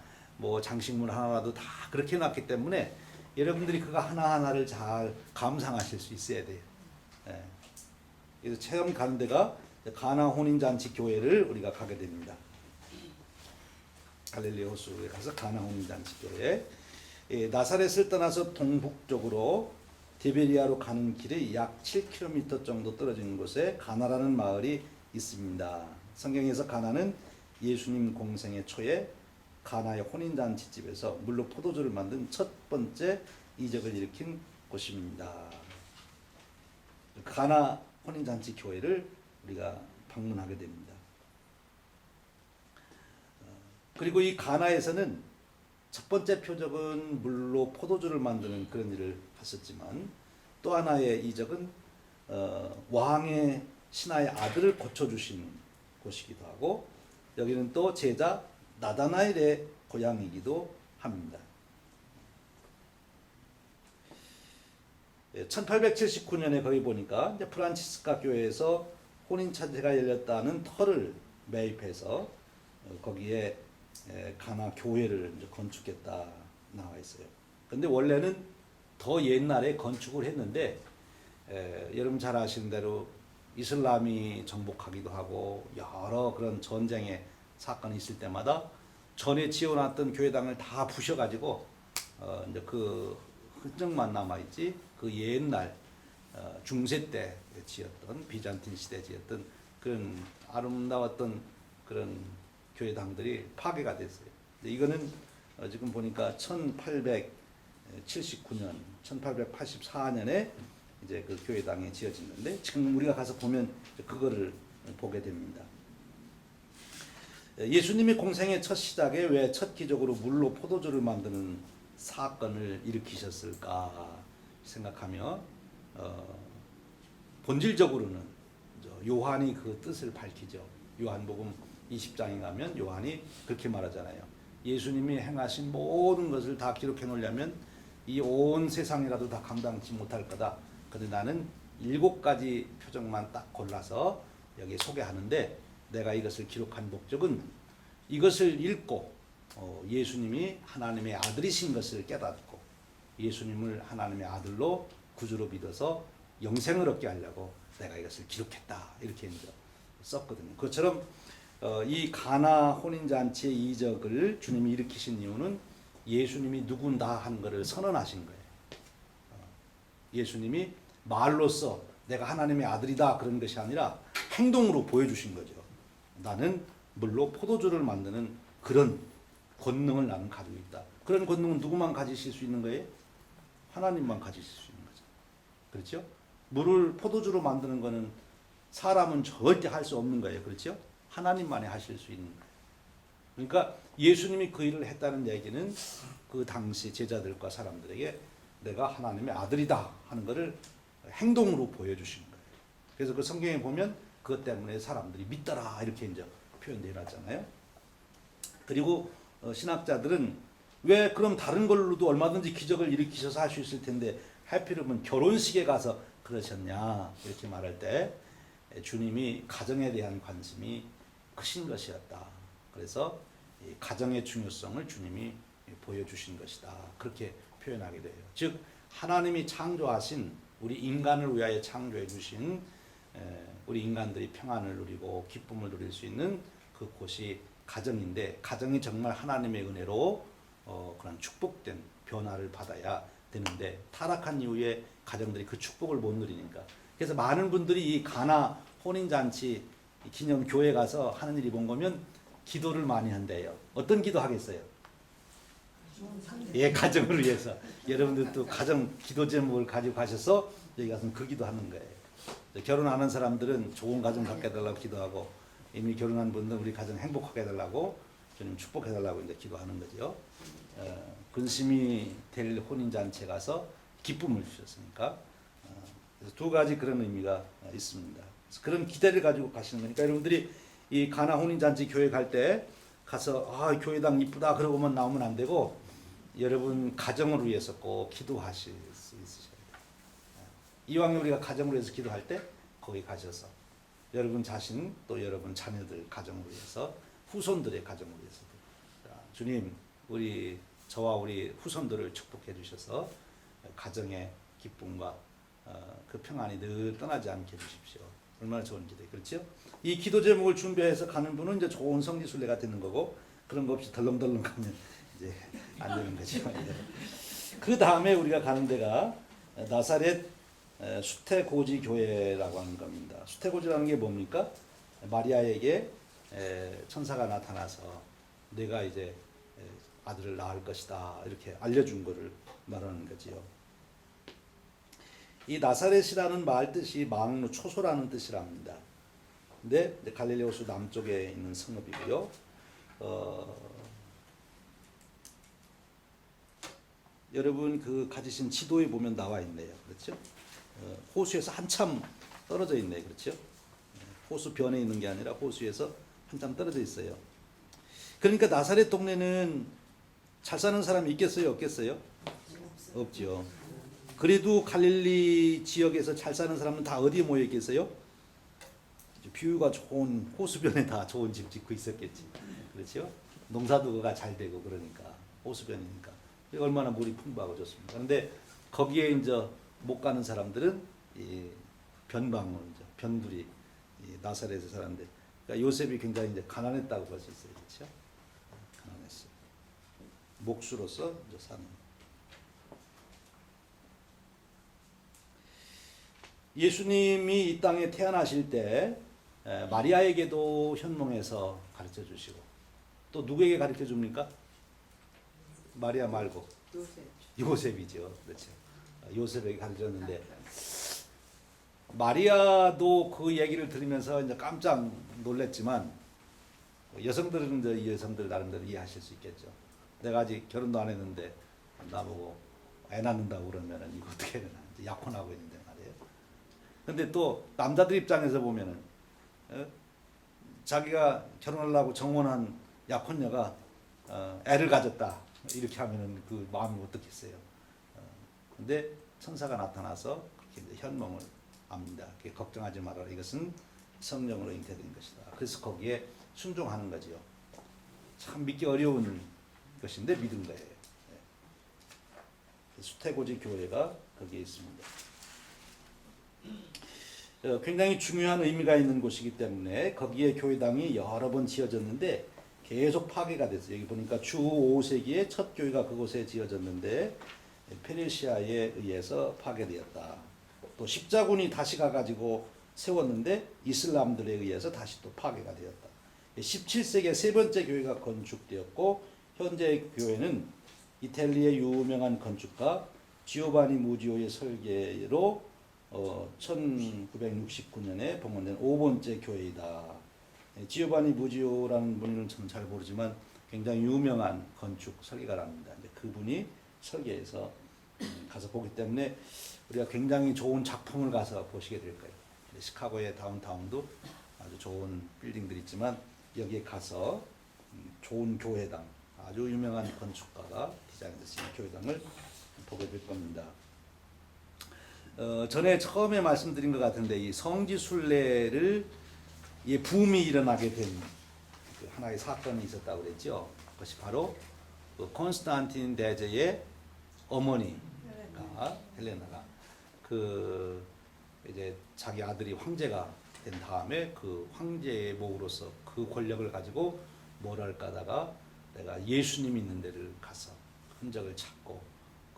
장식물 하나라도 다 그렇게 해놨기 때문에 여러분들이 그거 하나하나를 잘 감상하실 수 있어야 돼요. 예. 그래서 처음 가는 데가 가나 혼인잔치 교회를 우리가 가게 됩니다. 갈릴리 호수에 가서 가나 혼인잔치 교회. 나사렛을 떠나서 동북쪽으로 디베리아로 가는 길에 약 7km 정도 떨어진 곳에 가나라는 마을이 있습니다. 성경에서 가나는 예수님 공생의 초에 가나의 혼인잔치집에서 물로 포도주를 만든 첫 번째 이적을 일으킨 곳입니다. 가나 혼인잔치 교회를 우리가 방문하게 됩니다. 그리고 이 가나에서는 첫 번째 표적은 물로 포도주를 만드는 그런 일을 했었지만 또 하나의 이적은 왕의 신하의 아들을 고쳐주신 곳이기도 하고 여기는 또 제자 나다나엘의 고향이기도 합니다. 1879년에 거기 보니까 이제 프란치스카 교회에서 혼인잔치가 열렸다는 터를 매입해서 거기에 가나 교회를 이제 건축했다 나와 있어요. 근데 원래는 더 옛날에 건축을 했는데 여러분 잘 아시는 대로 이슬람이 정복하기도 하고 여러 그런 전쟁의 사건이 있을 때마다 전에 지어놨던 교회당을 다 부셔가지고 이제 그 흔적만 남아 있지 그 옛날 중세 때 지었던 비잔틴 시대 지었던 그런 아름다웠던 그런 교회당들이 파괴가 됐어요. 이거는 지금 보니까 1879년, 1884년에 이제 그 교회당이 지어졌는데 지금 우리가 가서 보면 그거를 보게 됩니다. 예수님이 공생의 첫 시작에 왜 첫 기적으로 물로 포도주를 만드는 사건을 일으키셨을까 생각하며 본질적으로는 요한이 그 뜻을 밝히죠. 요한복음 20장에 가면 요한이 그렇게 말하잖아요. 예수님이 행하신 모든 것을 다 기록해 놓으려면 이 온 세상이라도 다 감당치 못할 거다. 그런데 나는 7가지 표적만 딱 골라서 여기 소개하는데 내가 이것을 기록한 목적은 이것을 읽고 예수님이 하나님의 아들이신 것을 깨닫고 예수님을 하나님의 아들로 구주로 믿어서 영생을 얻게 하려고 내가 이것을 기록했다. 이렇게 이제 썼거든요. 그것처럼 이 가나 혼인잔치의 이적을 주님이 일으키신 이유는 예수님이 누군다 하는 것을 선언하신 거예요. 예수님이 말로써 내가 하나님의 아들이다 그런 것이 아니라 행동으로 보여주신 거죠. 나는 물로 포도주를 만드는 그런 권능을 나는 가지고 있다. 그런 권능은 누구만 가지실 수 있는 거예요? 하나님만 가지실 수 있는 거죠. 그렇죠? 물을 포도주로 만드는 거는 사람은 절대 할 수 없는 거예요. 그렇죠? 하나님만이 하실 수 있는 거예요. 그러니까 예수님이 그 일을 했다는 얘기는 그 당시 제자들과 사람들에게 내가 하나님의 아들이다 하는 것을 행동으로 보여주신 거예요. 그래서 그 성경에 보면 그것 때문에 사람들이 믿더라 이렇게 이제 표현되어 놨잖아요. 그리고 신학자들은 왜 그럼 다른 걸로도 얼마든지 기적을 일으키셔서 할 수 있을 텐데 하필이면 결혼식에 가서 그러셨냐 이렇게 말할 때 주님이 가정에 대한 관심이 크신 것이었다. 그래서 이 가정의 중요성을 주님이 보여주신 것이다. 그렇게 표현하게 돼요. 즉 하나님이 창조하신 우리 인간을 위하여 창조해 주신 우리 인간들이 평안을 누리고 기쁨을 누릴 수 있는 그곳이 가정인데, 가정이 정말 하나님의 은혜로 그런 축복된 변화를 받아야 되는데 타락한 이후에 가정들이 그 축복을 못 누리니까, 그래서 많은 분들이 이 가나 혼인잔치 기념 교회 가서 하는 일이 뭔 거면 기도를 많이 한대요. 어떤 기도 하겠어요? 예, 가정을 위해서. 여러분들도 가정 기도 제목을 가지고 가셔서 여기 가서 그 기도하는 거예요. 결혼하는 사람들은 좋은 가정 갖게 해달라고 기도하고, 이미 결혼한 분들은 우리 가정 행복하게 해달라고, 주님 축복해달라고 이제 기도하는 거죠. 근심이 될 혼인잔치에 가서 기쁨을 주셨으니까. 그래서 두 가지 그런 의미가 있습니다. 그런 기대를 가지고 가시는 거니까 여러분들이 이 가나 혼인잔치 교회 갈 때 가서 교회당 이쁘다 그러고만 나오면 안 되고, 여러분 가정을 위해서 꼭 기도하실 수 있으셔야 돼요. 이왕 우리가 가정을 위해서 기도할 때 거기 가셔서 여러분 자신 또 여러분 자녀들 가정을 위해서, 후손들의 가정을 위해서 주님 우리 저와 우리 후손들을 축복해 주셔서 가정의 기쁨과 그 평안이 늘 떠나지 않게 해주십시오. 얼마나 좋은 기대, 그렇죠? 이 기도 제목을 준비해서 가는 분은 이제 좋은 성지순례가 되는 거고, 그런 거 없이 덜렁덜렁 가면 이제 안 되는 거죠. 그 다음에 우리가 가는 데가 나사렛 수태고지 교회라고 하는 겁니다. 수태고지라는 게 뭡니까? 마리아에게 천사가 나타나서 내가 이제 아들을 낳을 것이다 이렇게 알려준 것을 말하는 거지요. 이 나사렛이라는 말 뜻이 망루 초소라는 뜻이랍니다. 근데 갈릴리 호수 남쪽에 있는 성읍이고요. 여러분 그 가지신 지도에 보면 나와 있네요. 그렇죠? 호수에서 한참 떨어져 있네요. 그렇죠? 호수 변에 있는 게 아니라 호수에서 한참 떨어져 있어요. 그러니까 나사렛 동네는 잘 사는 사람이 있겠어요? 없겠어요? 없죠. 그래도 갈릴리 지역에서 잘 사는 사람은 다 어디에 모여 있겠어요? 뷰가 좋은 호수변에 다 좋은 집 짓고 있었겠지. 그렇죠? 농사도가 잘 되고 그러니까 호수변이니까 얼마나 물이 풍부하고 좋습니다. 그런데 거기에 이제 못 가는 사람들은 이 변방으로 이제 변두리 이 나사렛에 사는데, 그러니까 요셉이 굉장히 이제 가난했다고 볼 수 있어요. 그렇죠? 가난했어요. 목수로서 이제 사는. 예수님이 이 땅에 태어나실 때 마리아에게도 현몽에서 가르쳐 주시고, 또 누구에게 가르쳐 줍니까? 마리아 말고 요셉이죠. 그렇죠. 요셉에게 가르쳤는데, 마리아도 그 얘기를 들으면서 이제 깜짝 놀랐지만, 여성들은 이제 이 여성들 나름대로 이해하실 수 있겠죠. 내가 아직 결혼도 안 했는데 나보고 애 낳는다고 그러면은 이거 어떻게 되나, 약혼하고 있는데 말이에요. 근데 또 남자들 입장에서 보면은 자기가 결혼하려고 정원한 약혼녀가 애를 가졌다 이렇게 하면은 그 마음이 어떻겠어요. 근데 천사가 나타나서 그렇게 이제 현몽을 압니다. 걱정하지 말아라. 이것은 성령으로 잉태된 것이다. 그래서 거기에 순종하는 거지요. 참 믿기 어려운 것인데 믿은 거예요. 수태고지 교회가 거기에 있습니다. 굉장히 중요한 의미가 있는 곳이기 때문에 거기에 교회당이 여러 번 지어졌는데 계속 파괴가 됐어요. 여기 보니까 주 5세기에 첫 교회가 그곳에 지어졌는데 페르시아에 의해서 파괴되었다. 또 십자군이 다시 가가지고 세웠는데 이슬람들에 의해서 다시 또 파괴가 되었다. 17세기에 세 번째 교회가 건축되었고, 현재 교회는 이탈리아의 유명한 건축가 지오바니 무지오의 설계로 1969년에 봉헌된 5번째 교회이다. 지오바니 무지오라는 분은 참 잘 모르지만 굉장히 유명한 건축 설계가랍니다. 그분이 설계해서 가서 보기 때문에 우리가 굉장히 좋은 작품을 가서 보시게 될 거예요. 시카고의 다운타운도 아주 좋은 빌딩들이 있지만 여기에 가서 좋은 교회당, 아주 유명한 건축가가 디자인해서 이 교회당을 보게 될 겁니다. 전에 처음에 말씀드린 것 같은데 이 성지순례를 이 붐이 일어나게 된 그 하나의 사건이 있었다고 그랬죠. 그것이 바로 그 콘스탄틴 대제의 어머니가 헬레나가 그 이제 자기 아들이 황제가 된 다음에 그 황제의 목으로서 그 권력을 가지고 뭘 할까 하다가 내가 예수님이 있는 데를 가서 흔적을 찾고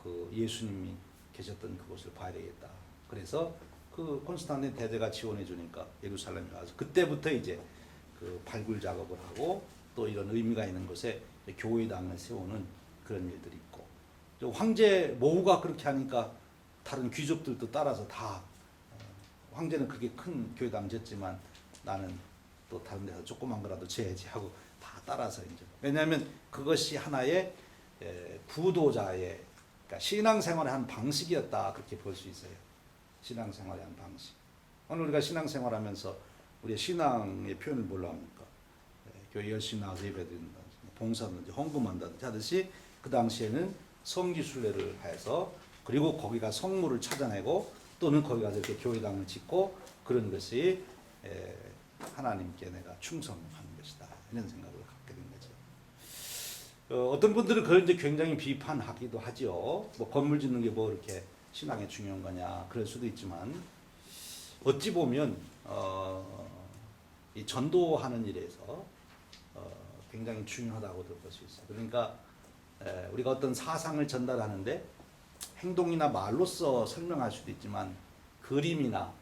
그 예수님이 계셨던 그곳을 봐야 되겠다. 그래서 그 콘스탄틴 대제가 지원해 주니까 예루살렘에 가서 그때부터 이제 그 발굴 작업을 하고 또 이런 의미가 있는 곳에 교회당을 세우는 그런 일들이 있고 또 황제 모후가 그렇게 하니까 다른 귀족들도 따라서 다 황제는 그게 큰 교회당 짓지만 나는 또 다른 데서 조그만 거라도 지어야지 하고 다 따라서 이제 왜냐하면 그것이 하나의 부도자의 그러니까 신앙생활의 한 방식이었다 그렇게 볼 수 있어요. 신앙생활의 한 방식. 오늘 우리가 신앙생활하면서 우리의 신앙의 표현을 뭘로 합니까? 교회 열심히 나와서 예배드린다, 봉사하든지 헌금한다든지 하듯이 그 당시에는 성지순례를 해서 그리고 거기가 성물을 찾아내고 또는 거기 가서 이렇게 교회당을 짓고 그런 것이 하나님께 내가 충성하는 것이다 이런 생각을 갖게 된 거죠. 어떤 분들은 그걸 이제 굉장히 비판하기도 하죠. 뭐 건물 짓는 게 뭐 이렇게 신앙에 중요한 거냐 그럴 수도 있지만 어찌 보면 이 전도하는 일에서 굉장히 중요하다고 볼 수 있어요. 그러니까 우리가 어떤 사상을 전달하는데 행동이나 말로써 설명할 수도 있지만 그림이나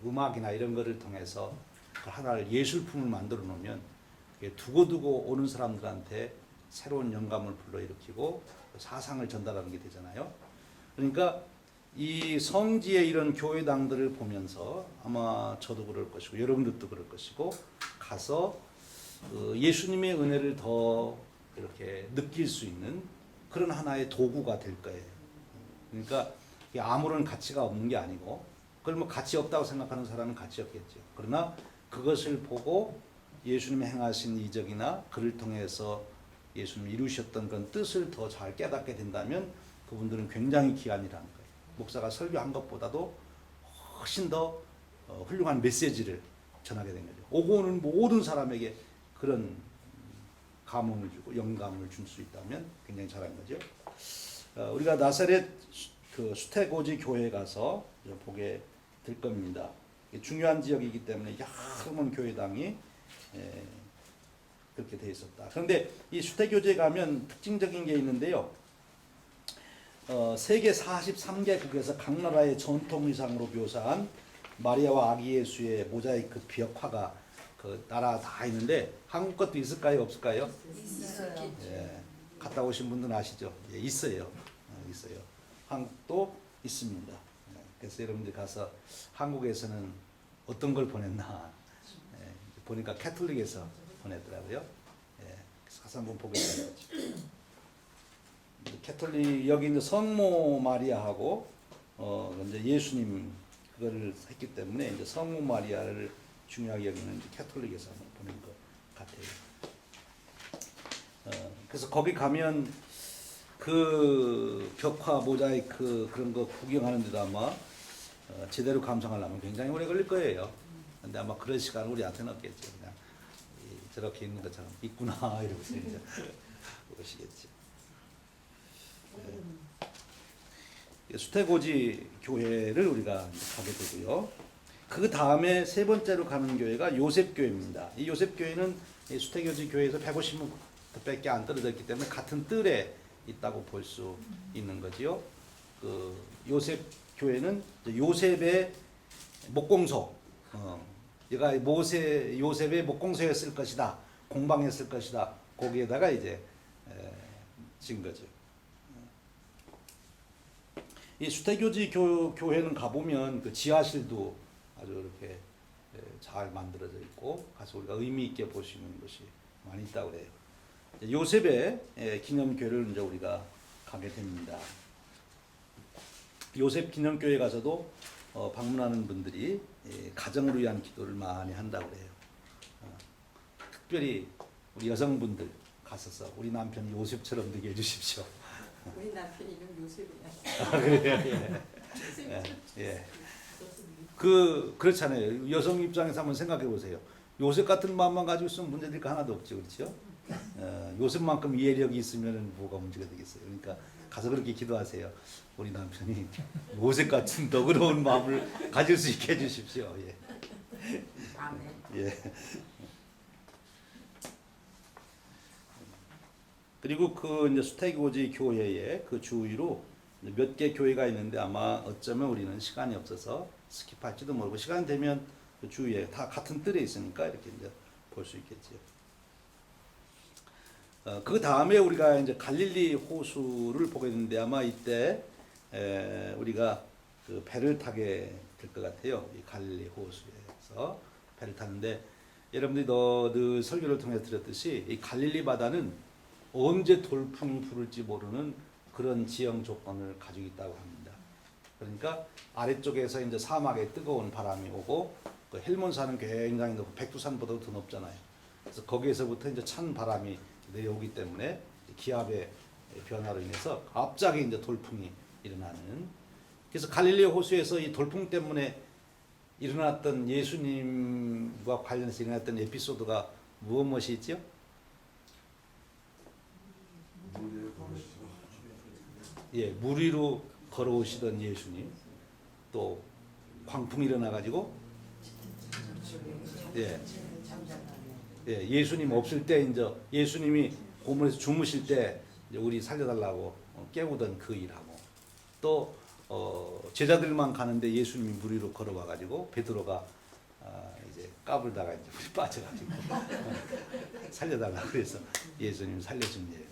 음악이나 이런 거를 통해서 그 하나를 예술품을 만들어 놓으면 두고두고 오는 사람들한테 새로운 영감을 불러일으키고 사상을 전달하는 게 되잖아요. 그러니까 이 성지의 이런 교회당들을 보면서 아마 저도 그럴 것이고 여러분들도 그럴 것이고 가서 예수님의 은혜를 더 이렇게 느낄 수 있는 그런 하나의 도구가 될 거예요. 그러니까 아무런 가치가 없는 게 아니고 그걸 뭐 가치 없다고 생각하는 사람은 가치 없겠죠. 그러나 그것을 보고 예수님이 행하신 이적이나 그를 통해서 예수님이 이루셨던 그런 뜻을 더 잘 깨닫게 된다면 그분들은 굉장히 귀한 일을 하는 거예요. 목사가 설교한 것보다도 훨씬 더 훌륭한 메시지를 전하게 된 거죠. 오고 오는 모든 사람에게 그런 감흥을 주고 영감을 줄 수 있다면 굉장히 잘한 거죠. 우리가 나사렛 그 수태고지 교회에 가서 보게 될 겁니다. 중요한 지역이기 때문에 여러 교회당이 그렇게 돼 있었다. 그런데 이 수태교제에 가면 특징적인 게 있는데요. 세계 43개국에서 각 나라의 전통 의상으로 묘사한 마리아와 아기 예수의 모자이크 벽화가 그 나라 다 있는데 한국 것도 있을까요? 없을까요? 있어요. 예, 갔다 오신 분들은 아시죠? 예, 있어요. 있어요. 한국도 있습니다. 예, 그래서 여러분들 가서 한국에서는 어떤 걸 보냈나 예, 보니까 캐톨릭에서 보냈더라고요. 예, 그래서 가서 한번 보게 된 거죠. 캐톨릭 여기 있는 성모 마리아하고 이제 예수님 그거를 했기 때문에 이제 성모 마리아를 중요하게 여기는 캐톨릭에서 보낸 것 같아요. 그래서 거기 가면 그 벽화 모자이크 그런 거 구경하는데도 아마 제대로 감상하려면 굉장히 오래 걸릴 거예요. 근데 아마 그런 시간은 우리한테는 없겠죠. 그냥 저렇게 있는 것처럼 있구나 이러고서 이제 보시겠죠. 수태고지 교회를 우리가 가게 되고요. 그 다음에 세 번째로 가는 교회가 요셉교회입니다. 이 요셉교회는 수태고지 교회에서 150m밖에 안 떨어져 있기 때문에 같은 뜰에 있다고 볼 수 있는 거지요. 그 요셉교회는 요셉의 목공소, 얘가 요셉의 목공소였을 것이다, 공방했을 것이다. 거기에다가 이제 지은 거죠. 이 수태교지 교회는 가보면 그 지하실도 아주 이렇게 잘 만들어져 있고 가서 우리가 의미 있게 볼 수 있는 것이 많이 있다고 그래요. 요셉의 기념교회를 이제 우리가 가게 됩니다. 요셉 기념교회 가서도 방문하는 분들이 가정을 위한 기도를 많이 한다고 그래요. 특별히 우리 여성분들 갔었어. 우리 남편 요셉처럼 되게 해주십시오. 우리 남편 이름 요셉이야. 아, 그래요. 예. 그렇잖아요. 여성 입장에서 한번 생각해 보세요. 요셉 같은 마음만 가지고 있으면 문제될 거 하나도 없죠, 그렇죠? 요셉만큼 이해력이 있으면 뭐가 문제가 되겠어요. 그러니까 가서 그렇게 기도하세요. 우리 남편이 요셉 같은 너그러운 마음을 가질 수 있게 해주십시오. 예. 아멘. 예. 그리고 그 이제 수태교지 교회에 그 주위로 몇 개 교회가 있는데 아마 어쩌면 우리는 시간이 없어서 스킵할지도 모르고 시간 되면 그 주위에 다 같은 뜰에 있으니까 이렇게 이제 볼 수 있겠지요. 그 다음에 우리가 이제 갈릴리 호수를 보게 되는데 아마 이때 우리가 그 배를 타게 될 것 같아요. 이 갈릴리 호수에서 배를 타는데 여러분들이 늘 설교를 통해 들었듯이 이 갈릴리 바다는 언제 돌풍이 불을지 모르는 그런 지형 조건을 가지고 있다고 합니다. 그러니까 아래쪽에서 이제 사막에 뜨거운 바람이 오고 그 헬몬산은 굉장히 높고 백두산보다도 더 높잖아요. 그래서 거기에서부터 이제 찬 바람이 내려오기 때문에 기압의 변화로 인해서 갑자기 이제 돌풍이 일어나는. 그래서 갈릴리 호수에서 이 돌풍 때문에 일어났던 예수님과 관련해서 일어났던 에피소드가 무엇이 있죠? 예, 물 위로 걸어오시던 예수님, 또 광풍이 일어나가지고 예수님 없을 때 이제 예수님이 고문에서 주무실 때 이제 우리 살려달라고 깨우던 그 일하고 또 제자들만 가는데 예수님이 물 위로 걸어와가지고 베드로가 이제 까불다가 이제 물이 빠져가지고 살려달라고 그래서 예수님 살려준 일.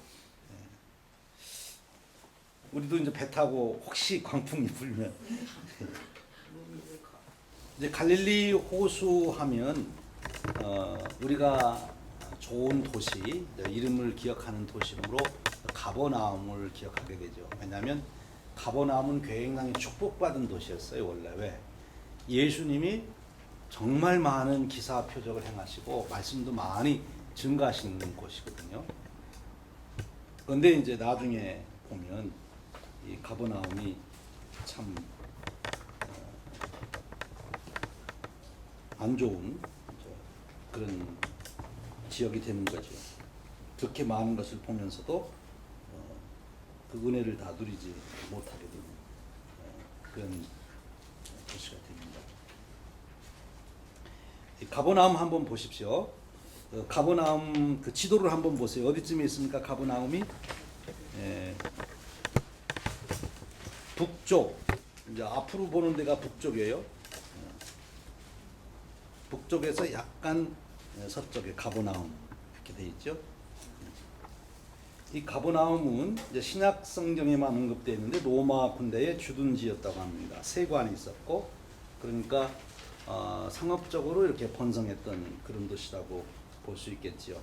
우리도 이제 배 타고 혹시 광풍이 불면 이제 갈릴리 호수 하면 우리가 좋은 도시, 이름을 기억하는 도시로 가버나움을 기억하게 되죠. 왜냐하면 가버나움은 굉장히 축복받은 도시였어요. 원래 왜? 예수님이 정말 많은 기사 표적을 행하시고 말씀도 많이 증가하시는 곳이거든요. 그런데 이제 나중에 보면 이 가버나움이 참 안 좋은 그런 지역이 되는 거죠. 그렇게 많은 것을 보면서도 그 은혜를 다 누리지 못하게 되는 그런 도시가 됩니다. 가버나움 한번 보십시오. 가버나움 그 지도를 한번 보세요. 어디쯤에 있습니까? 가버나움이 북쪽, 이제 앞으로 보는 데가 북쪽이에요. 북쪽에서 약간 서쪽에 가버나움 이렇게 돼 있죠. 이 가버나움은 이제 신약 성경에만 언급되어 있는데 로마 군대의 주둔지였다고 합니다. 세관이 있었고, 그러니까 상업적으로 이렇게 번성했던 그런 도시라고 볼 수 있겠지요.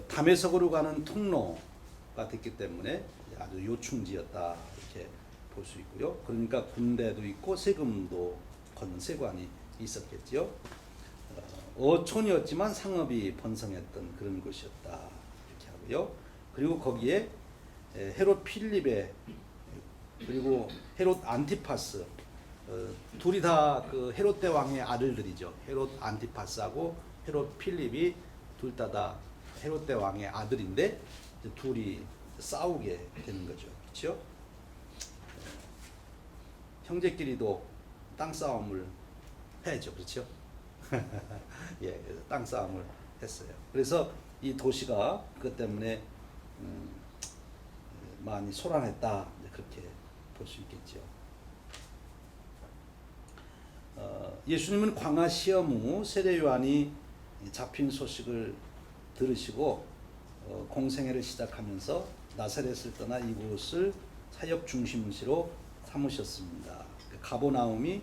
다메섹으로 가는 통로가 됐기 때문에 아주 요충지였다 이렇게 볼 수 있고요. 그러니까 군대도 있고 세금도 걷는 세관이 있었겠지요. 어촌이었지만 상업이 번성했던 그런 곳이었다 이렇게 하고요. 그리고 거기에 헤롯 필립의 그리고 헤롯 안티파스 둘이 다 그 헤롯 대왕의 아들들이죠. 헤롯 안티파스하고 헤롯 필립이 둘 다 헤롯 대왕의 아들인데 둘이 싸우게 되는 거죠. 그렇죠? 형제끼리도 땅 싸움을 해야죠. 그렇죠? 예, 땅 싸움을 했어요. 그래서 이 도시가 그것 때문에 많이 소란했다. 그렇게 볼 수 있겠죠. 예수님은 광야 시험 후 세례 요한이 잡힌 소식을 들으시고 공생애를 시작하면서 나사렛을 떠나 이곳을 사역 중심지로 삼으셨습니다. 가버나움이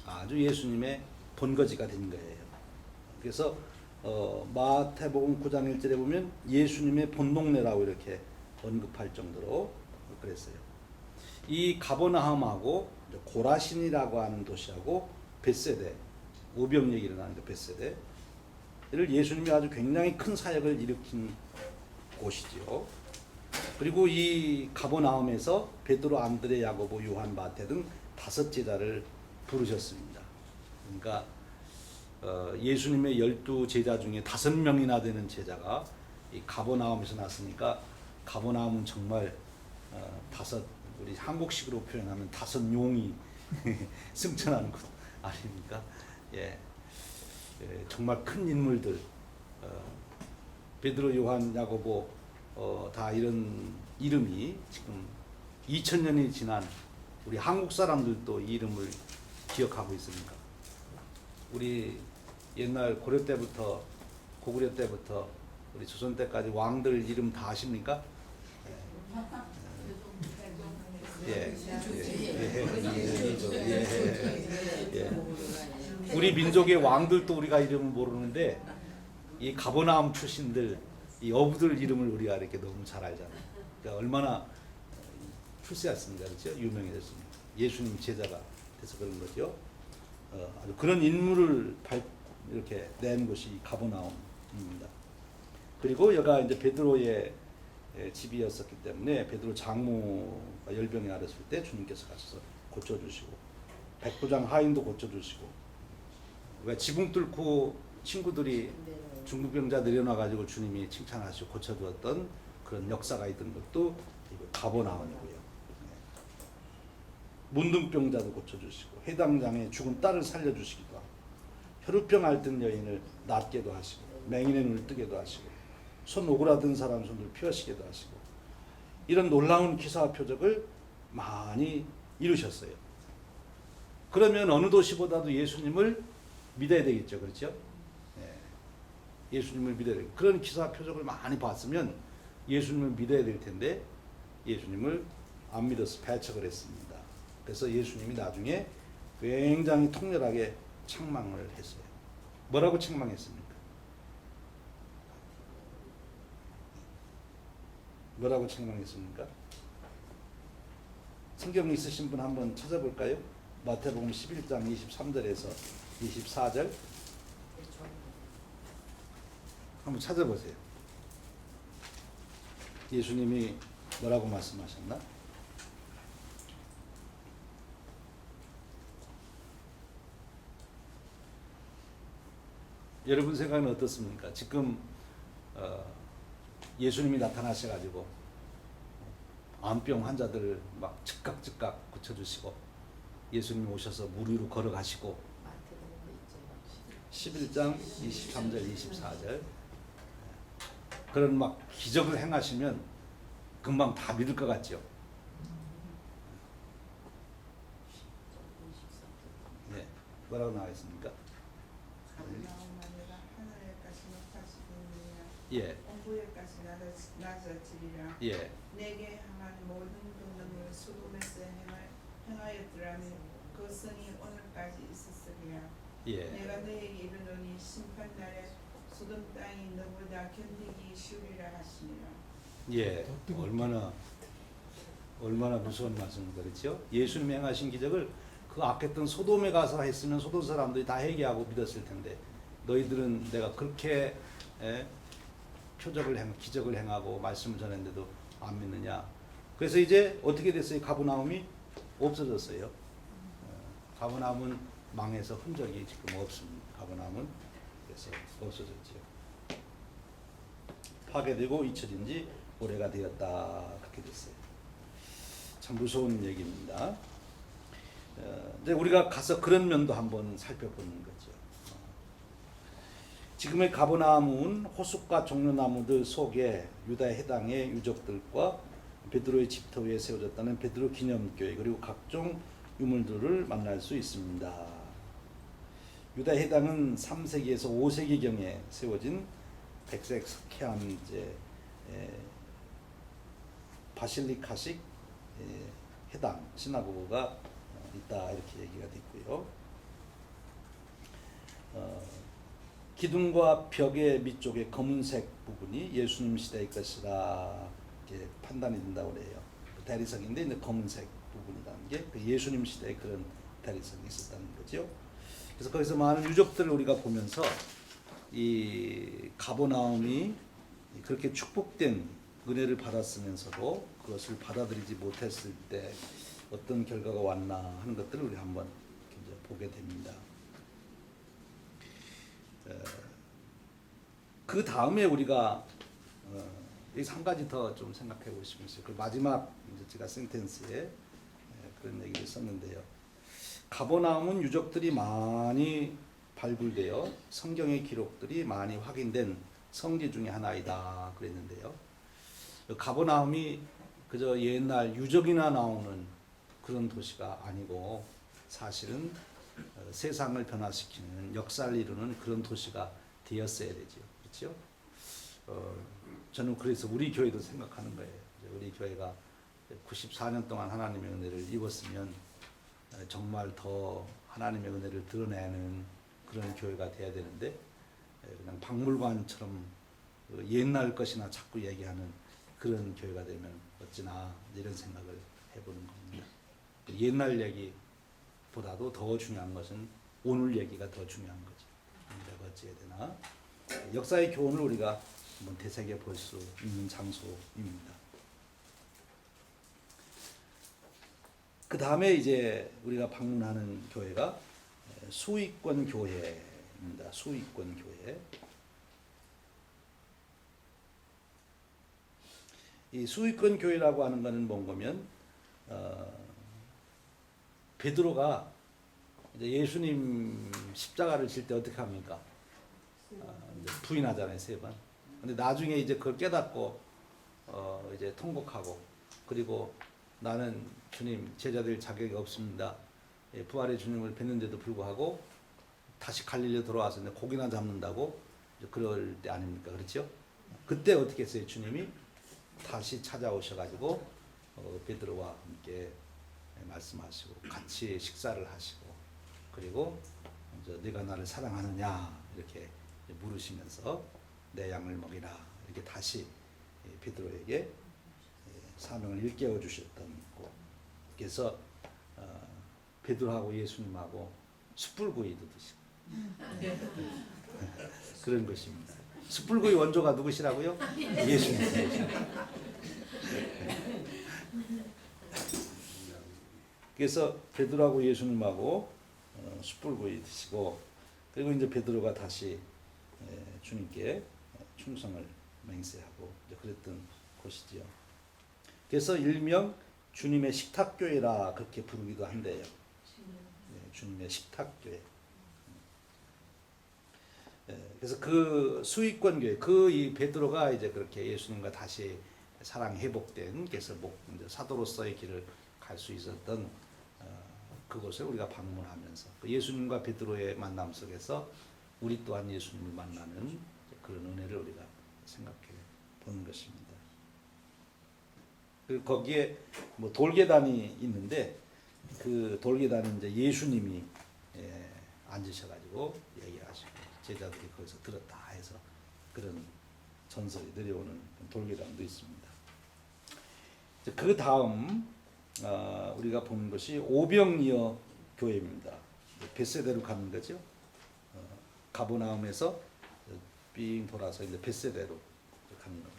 아주 예수님의 본거지가 된 거예요. 그래서 마태복음 9장 1절에 보면 예수님의 본동네라고 이렇게 언급할 정도로 그랬어요. 이 가버나움하고 고라신이라고 하는 도시하고 벳세대, 오병이역이 일어나는 그 벳세대, 예수님이 아주 굉장히 큰 사역을 일으킨 곳이지요. 그리고 이 가버나움에서 베드로, 안드레, 야고보, 요한, 마태 등 5 제자를 부르셨습니다. 그러니까 예수님의 12 제자 중에 5명이나 되는 제자가 이 가버나움에서 났으니까 가버나움은 정말 우리 한국식으로 표현하면 5 용이 승천하는 곳 아닙니까? 예, 정말 큰 인물들 베드로, 요한, 야고보 다 이런 이름이 지금 2000년이 지난 우리 한국 사람들도 이 이름을 기억하고 있습니다. 우리 옛날 고려 때부터 고구려 때부터 우리 조선 때까지 왕들 이름 다 아십니까? 우리 민족의 왕들도 우리가 이름을 모르는데 이 가버나움 출신들 이 어부들 이름을 우리가 이렇게 너무 잘 알잖아요. 그러니까 얼마나 출세했습니다, 그렇죠? 유명해졌습니다. 예수님 제자가 돼서 그런 거죠. 아주 그런 인물을 이렇게 낸 곳이 가버나움입니다. 그리고 여기가 이제 베드로의 집이었었기 때문에 베드로 장모가 열병에 앓았을 때 주님께서 가셔서 고쳐주시고 백부장 하인도 고쳐주시고 왜 지붕 뚫고 친구들이 중풍병자 내려놔가지고 주님이 칭찬하시고 고쳐주었던 그런 역사가 있던 것도 가버나움이고요. 문둥병자도 고쳐주시고 해당장에 죽은 딸을 살려주시기도 하고 혈우병 앓던 여인을 낫게도 하시고 맹인의 눈을 뜨게도 하시고 손 오그라든 사람 손을 펴시게도 하시고 이런 놀라운 기사와 표적을 많이 이루셨어요. 그러면 어느 도시보다도 예수님을 믿어야 되겠죠, 그렇죠? 예수님을 믿어야 되고 그런 기사 표적을 많이 봤으면 예수님을 믿어야 될 텐데 예수님을 안 믿어서 배척을 했습니다. 그래서 예수님이 나중에 굉장히 통렬하게 책망을 했어요. 뭐라고 책망했습니까? 뭐라고 책망했습니까? 성경 있으신 분 한번 찾아볼까요? 마태복음 11장 23절에서 24절 한번 찾아보세요. 예수님이 뭐라고 말씀하셨나? 여러분 생각은 어떻습니까? 지금 예수님이 나타나셔가지고 암병 환자들을 막 즉각 고쳐주시고 예수님이 오셔서 물 위로 걸어가시고 11장 23절 24절 그런 막 기적을 행하시면 금방 다 믿을 것 같죠? 네, 뭐라고 나와 있습니까? 예. 공부에까지 낮아지리라. 예. 내게 향한 모든 권능을 소돔에서 행하였더라면 그 성이 오늘까지 있었으리라. 예. 내가 너에게 이르노니 심판날에 소돔 땅이 너보다 견디기 쉬우리라 하시니라. 예. 얼마나 무서운 말씀입니다, 그렇죠? 예수님이 행하신 기적을 그 악했던 소돔에 가서 했으면 소돔 사람들이 다 회개하고 믿었을 텐데 너희들은 내가 그렇게 기적을 행하고 말씀을 전했는데도 안 믿느냐. 그래서 이제 어떻게 됐어요? 가버나움이 없어졌어요. 가버나움은 망해서 흔적이 지금 없습니다. 가버나움은 그래서 없어졌죠. 파괴되고 잊혀진 지 오래가 되었다. 그렇게 됐어요. 참 무서운 얘기입니다. 이제 우리가 가서 그런 면도 한번 살펴보는 거죠. 지금의 가버나움은 호숫가 종려나무들 속에 유다 해당의 유적들과 베드로의 집터 위에 세워졌다는 베드로 기념교회 그리고 각종 유물들을 만날 수 있습니다. 유다 해당은 3세기에서 5세기경에 세워진 백색 석회암 바실리카식 해당 시나고그가 있다 이렇게 얘기가 됐고요. 기둥과 벽의 밑쪽에 검은색 부분이 예수님 시대의 것이라 이렇게 판단이 된다고 그래요. 대리석인데 이제 검은색 부분이라는 게 예수님 시대에 그런 대리석이 있었다는 거죠. 그래서 거기서 많은 유적들을 우리가 보면서 이 가버나움이 그렇게 축복된 은혜를 받았으면서도 그것을 받아들이지 못했을 때 어떤 결과가 왔나 하는 것들을 우리 한번 이제 보게 됩니다. 그 다음에 우리가 여기서 한 가지 더 좀 생각해 보시면 있어요. 그 마지막 이제 제가 센텐스에 그런 얘기를 썼는데요. 가버나움은 유적들이 많이 발굴되어 성경의 기록들이 많이 확인된 성지 중에 하나이다 그랬는데요. 가버나움이 그저 옛날 유적이나 나오는 그런 도시가 아니고 사실은 세상을 변화시키는 역사를 이루는 그런 도시가 되었어야 되죠. 그렇죠? 저는 그래서 우리 교회도 생각하는 거예요. 우리 교회가 94년 동안 하나님의 은혜를 입었으면 정말 더 하나님의 은혜를 드러내는 그런 교회가 돼야 되는데 그냥 박물관처럼 옛날 것이나 자꾸 얘기하는 그런 교회가 되면 어찌나 이런 생각을 해보는 겁니다. 옛날 얘기보다도 더 중요한 것은 오늘 얘기가 더 중요한 거죠. 내가 어찌해야 되나? 역사의 교훈을 우리가 한번 되새겨 볼 수 있는 장소입니다. 그 다음에 이제 우리가 방문하는 교회가 수익권 교회입니다. 수익권 교회. 이 수익권 교회라고 하는 것은 뭔가면 베드로가 이제 예수님 십자가를 질 때 어떻게 합니까? 이제 부인하잖아요, 3번. 근데 나중에 이제 그걸 깨닫고 이제 통곡하고 그리고 나는 주님 제자될 자격이 없습니다. 예, 부활의 주님을 뵀는데도 불구하고 다시 갈릴리로 돌아와서 이제 고기나 잡는다고 그럴 때 아닙니까? 그렇죠? 그때 어떻게 했어요? 주님이 다시 찾아오셔가지고 베드로와 함께 말씀하시고 같이 식사를 하시고 그리고 네가 나를 사랑하느냐 이렇게 물으시면서 내 양을 먹이라 이렇게 다시 베드로에게 사명을 일깨워 주셨던 거. 그래서 베드로하고 예수님하고 숯불구이도 드시고 그런 것입니다. 숯불구이 원조가 누구시라고요? 예수님. 그래서 베드로하고 예수님하고 숯불구이 드시고 그리고 이제 베드로가 다시 주님께 충성을 맹세하고 그랬던 곳이지요. 그래서 일명 주님의 식탁교회라 그렇게 부르기도 한대요. 주님의 식탁교회. 그래서 그 수익권 교회, 그 이 베드로가 이제 그렇게 예수님과 다시 사랑 회복된, 그래서 이제 사도로서의 길을 갈 수 있었던 그곳을 우리가 방문하면서 그 예수님과 베드로의 만남 속에서 우리 또한 예수님을 만나는 그런 은혜를 우리가 생각해 보는 것입니다. 그 거기에 뭐 돌계단이 있는데 그 돌계단은 이제 예수님이 앉으셔가지고 얘기하시고 제자들이 거기서 들었다 해서 그런 전설이 내려오는 돌계단도 있습니다. 그 다음 우리가 보는 것이 오병이어 교회입니다. 벳세대로 가는 거죠. 가버나움에서 삥 돌아서 이제 벳세대로 가는 겁니다.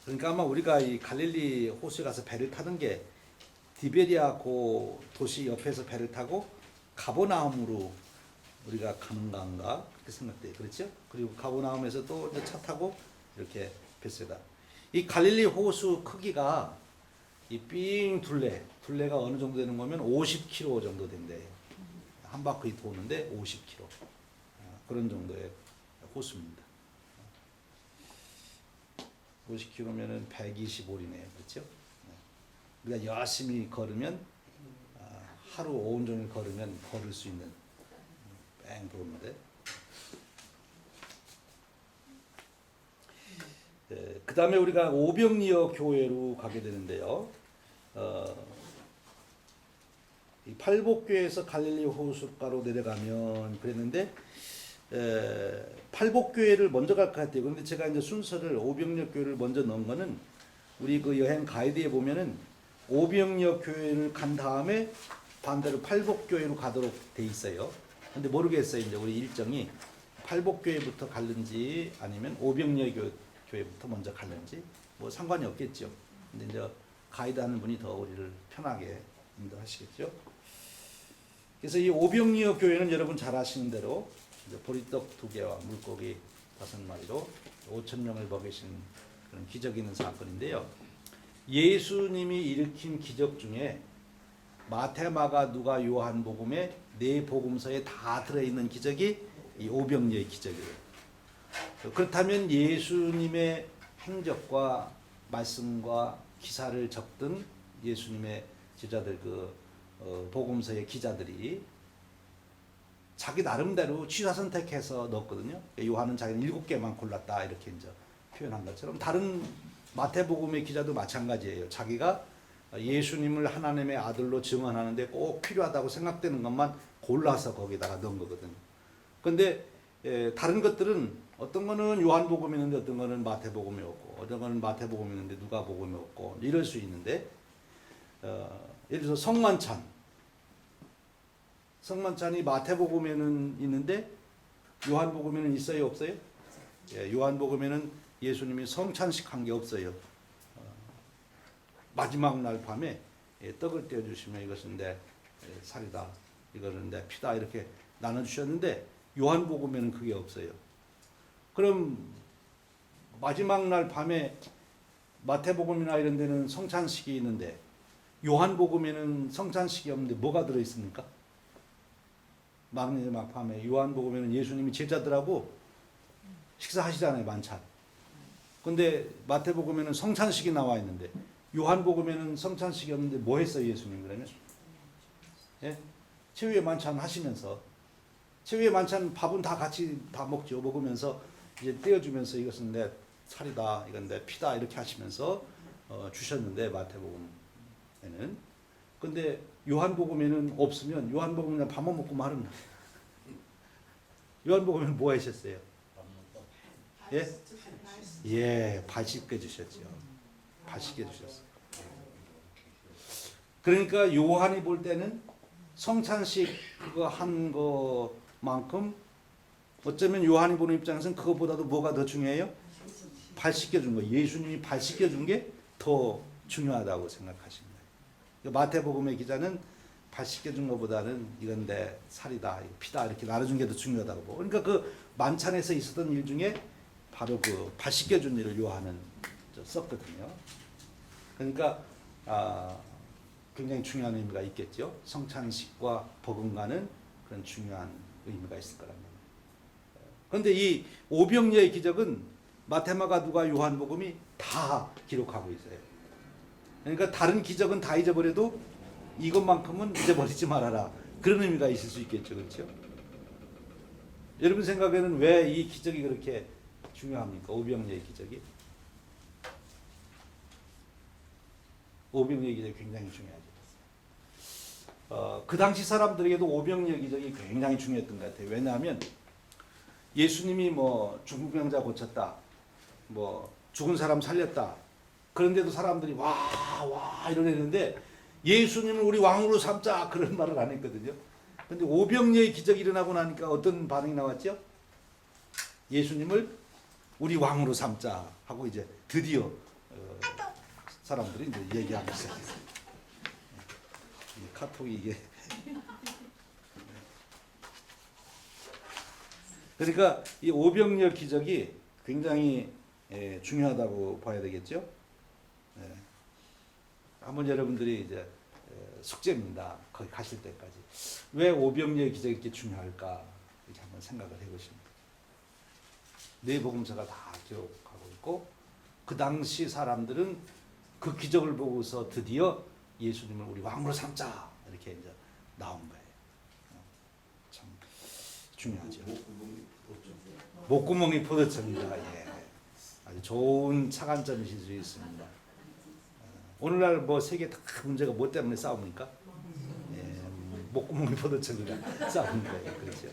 그러니까 아마 우리가 이 갈릴리 호수에 가서 배를 타는 게 디베리아 그 도시 옆에서 배를 타고 가버나움으로 우리가 가는 건가 그렇게 생각돼요. 그렇죠? 그리고 가버나움에서 또 이제 차 타고 이렇게 벳세다. 이 갈릴리 호수 크기가 이 삥 둘레가 어느 정도 되는 거면 50km 정도 된대요. 한 바퀴 도는데 50km 그런 정도의 호수입니다. 50km면은 125리네요, 그렇죠? 우리가 열심히 걸으면 하루 온종일 걸으면 걸을 수 있는 뺑 도는데. 그 다음에 우리가 오병이어 교회로 가게 되는데요. 이 팔복교에서 갈릴리 호숫가로 내려가면 그랬는데 팔복교회를 먼저 갈 것 같아요. 그런데 제가 이제 순서를 오병이어 교회를 먼저 넣은 거는 우리 그 여행 가이드에 보면은 오병이어 교회를 간 다음에 반대로 팔복교회로 가도록 돼 있어요. 근데 모르겠어요. 이제 우리 일정이 팔복교회부터 갈는지 아니면 오병리어 교회부터 먼저 갈는지 뭐 상관이 없겠죠. 근데 이제 가이드하는 분이 더 우리를 편하게 인도하시겠죠. 그래서 이 오병리어 교회는 여러분 잘 아시는 대로 이제 보리떡 2개와 물고기 5마리로 5,000명을 먹이신 그런 기적 있는 사건인데요. 예수님이 일으킨 기적 중에 마태, 마가, 누가, 요한복음의 4복음서에 다 들어있는 기적이 이 오병리의 기적이에요. 그렇다면 예수님의 행적과 말씀과 기사를 적던 예수님의 제자들 복음서의 기자들이 자기 나름대로 취사 선택해서 넣었거든요. 요한은 자기는 7개만 골랐다 이렇게 이제 표현한 것처럼 다른 마태복음의 기자도 마찬가지예요. 자기가 예수님을 하나님의 아들로 증언하는데 꼭 필요하다고 생각되는 것만 골라서 거기다가 넣은 거거든요. 그런데 다른 것들은 어떤 거는 요한복음이 있는데 어떤 거는 마태복음이 없고 어떤 거는 마태복음이 있는데 누가복음이 없고 이럴 수 있는데 예를 들어서 성만찬이 마태복음에는 있는데 요한복음에는 있어요 없어요? 요한복음에는 예수님이 성찬식 한 게 없어요. 마지막 날 밤에 떡을 떼어주시면 이것은 내 살이다, 이거는 내 피다 이렇게 나눠주셨는데 요한복음에는 그게 없어요. 그럼 마지막 날 밤에 마태복음이나 이런 데는 성찬식이 있는데 요한복음에는 성찬식이 없는데 뭐가 들어있습니까? 마지막 밤에 요한복음에는 예수님이 제자들하고 식사하시잖아요, 만찬. 근데 마태복음에는 성찬식이 나와 있는데 요한복음에는 성찬식이 없는데 뭐 했어요, 예수님 그러면? 예? 최후의 만찬 하시면서 최후의 만찬 밥은 다 같이 다 먹죠. 먹으면서 이제 떼어주면서 이것은 내 살이다, 이건 내 피다 이렇게 하시면서 주셨는데 마태복음에는. 근데 요한복음에는 없으면 요한복음은 그냥 밥만 먹고 말은 요한복음에는 뭐 하셨어요? 예? 예, 발 씻겨 주셨죠. 발 씻겨 주셨어요. 그러니까 요한이 볼 때는 성찬식 그거 한 것만큼 어쩌면 요한이 보는 입장에서는 그것보다도 뭐가 더 중요해요? 발 씻겨 준 거. 예수님이 발 씻겨 준 게 더 중요하다고 생각하십니다. 마태복음의 기자는 발 씻겨 준 것보다는 이건 내 살이다, 피다 이렇게 나눠준 게 더 중요하다고 보고. 그러니까 그 만찬에서 있었던 일 중에 바로 그 발 씻겨 준 일을 요한은 썼거든요. 그러니까 굉장히 중요한 의미가 있겠죠. 성찬식과 버금가는 그런 중요한 의미가 있을 거란 말이에요. 그런데 이 오병리의 기적은 마태마가 누가 요한복음이 다 기록하고 있어요. 그러니까 다른 기적은 다 잊어버려도 이것만큼은 잊어버리지 말아라. 그런 의미가 있을 수 있겠죠. 그렇죠? 여러분 생각에는 왜 이 기적이 그렇게 중요합니까? 오병리의 기적이. 오병리의 기적이 굉장히 중요하죠. 그 당시 사람들에게도 오병리의 기적이 굉장히 중요했던 것 같아요. 왜냐하면 예수님이 뭐 죽은 병자 고쳤다, 뭐 죽은 사람 살렸다. 그런데도 사람들이 와 이러는데 예수님을 우리 왕으로 삼자 그런 말을 안 했거든요. 그런데 오병리의 기적이 일어나고 나니까 어떤 반응이 나왔죠? 예수님을 우리 왕으로 삼자 하고 이제 드디어 사람들이 이제 얘기하기 시작했어요. 카톡이 이게 그러니까 이 오병리의 기적이 굉장히 중요하다고 봐야 되겠죠. 한번 여러분들이 이제 숙제입니다. 거기 가실 때까지 왜 오병리의 기적이 이렇게 중요할까 이렇게 한번 생각을 해보십니다. 네 복음서가 다 기록하고 있고 그 당시 사람들은 그 기적을 보고서 드디어 예수님을 우리 왕으로 삼자 이렇게 이제 나온 거예요. 참 중요하죠. 목구멍이 포도청입니다. 예. 아주 좋은 차관점이실 수 있습니다. 오늘날 뭐 세계 다 문제가 뭐 때문에 싸웁니까? 예, 목구멍이 포도청이라 싸우는 거예요. 그렇죠?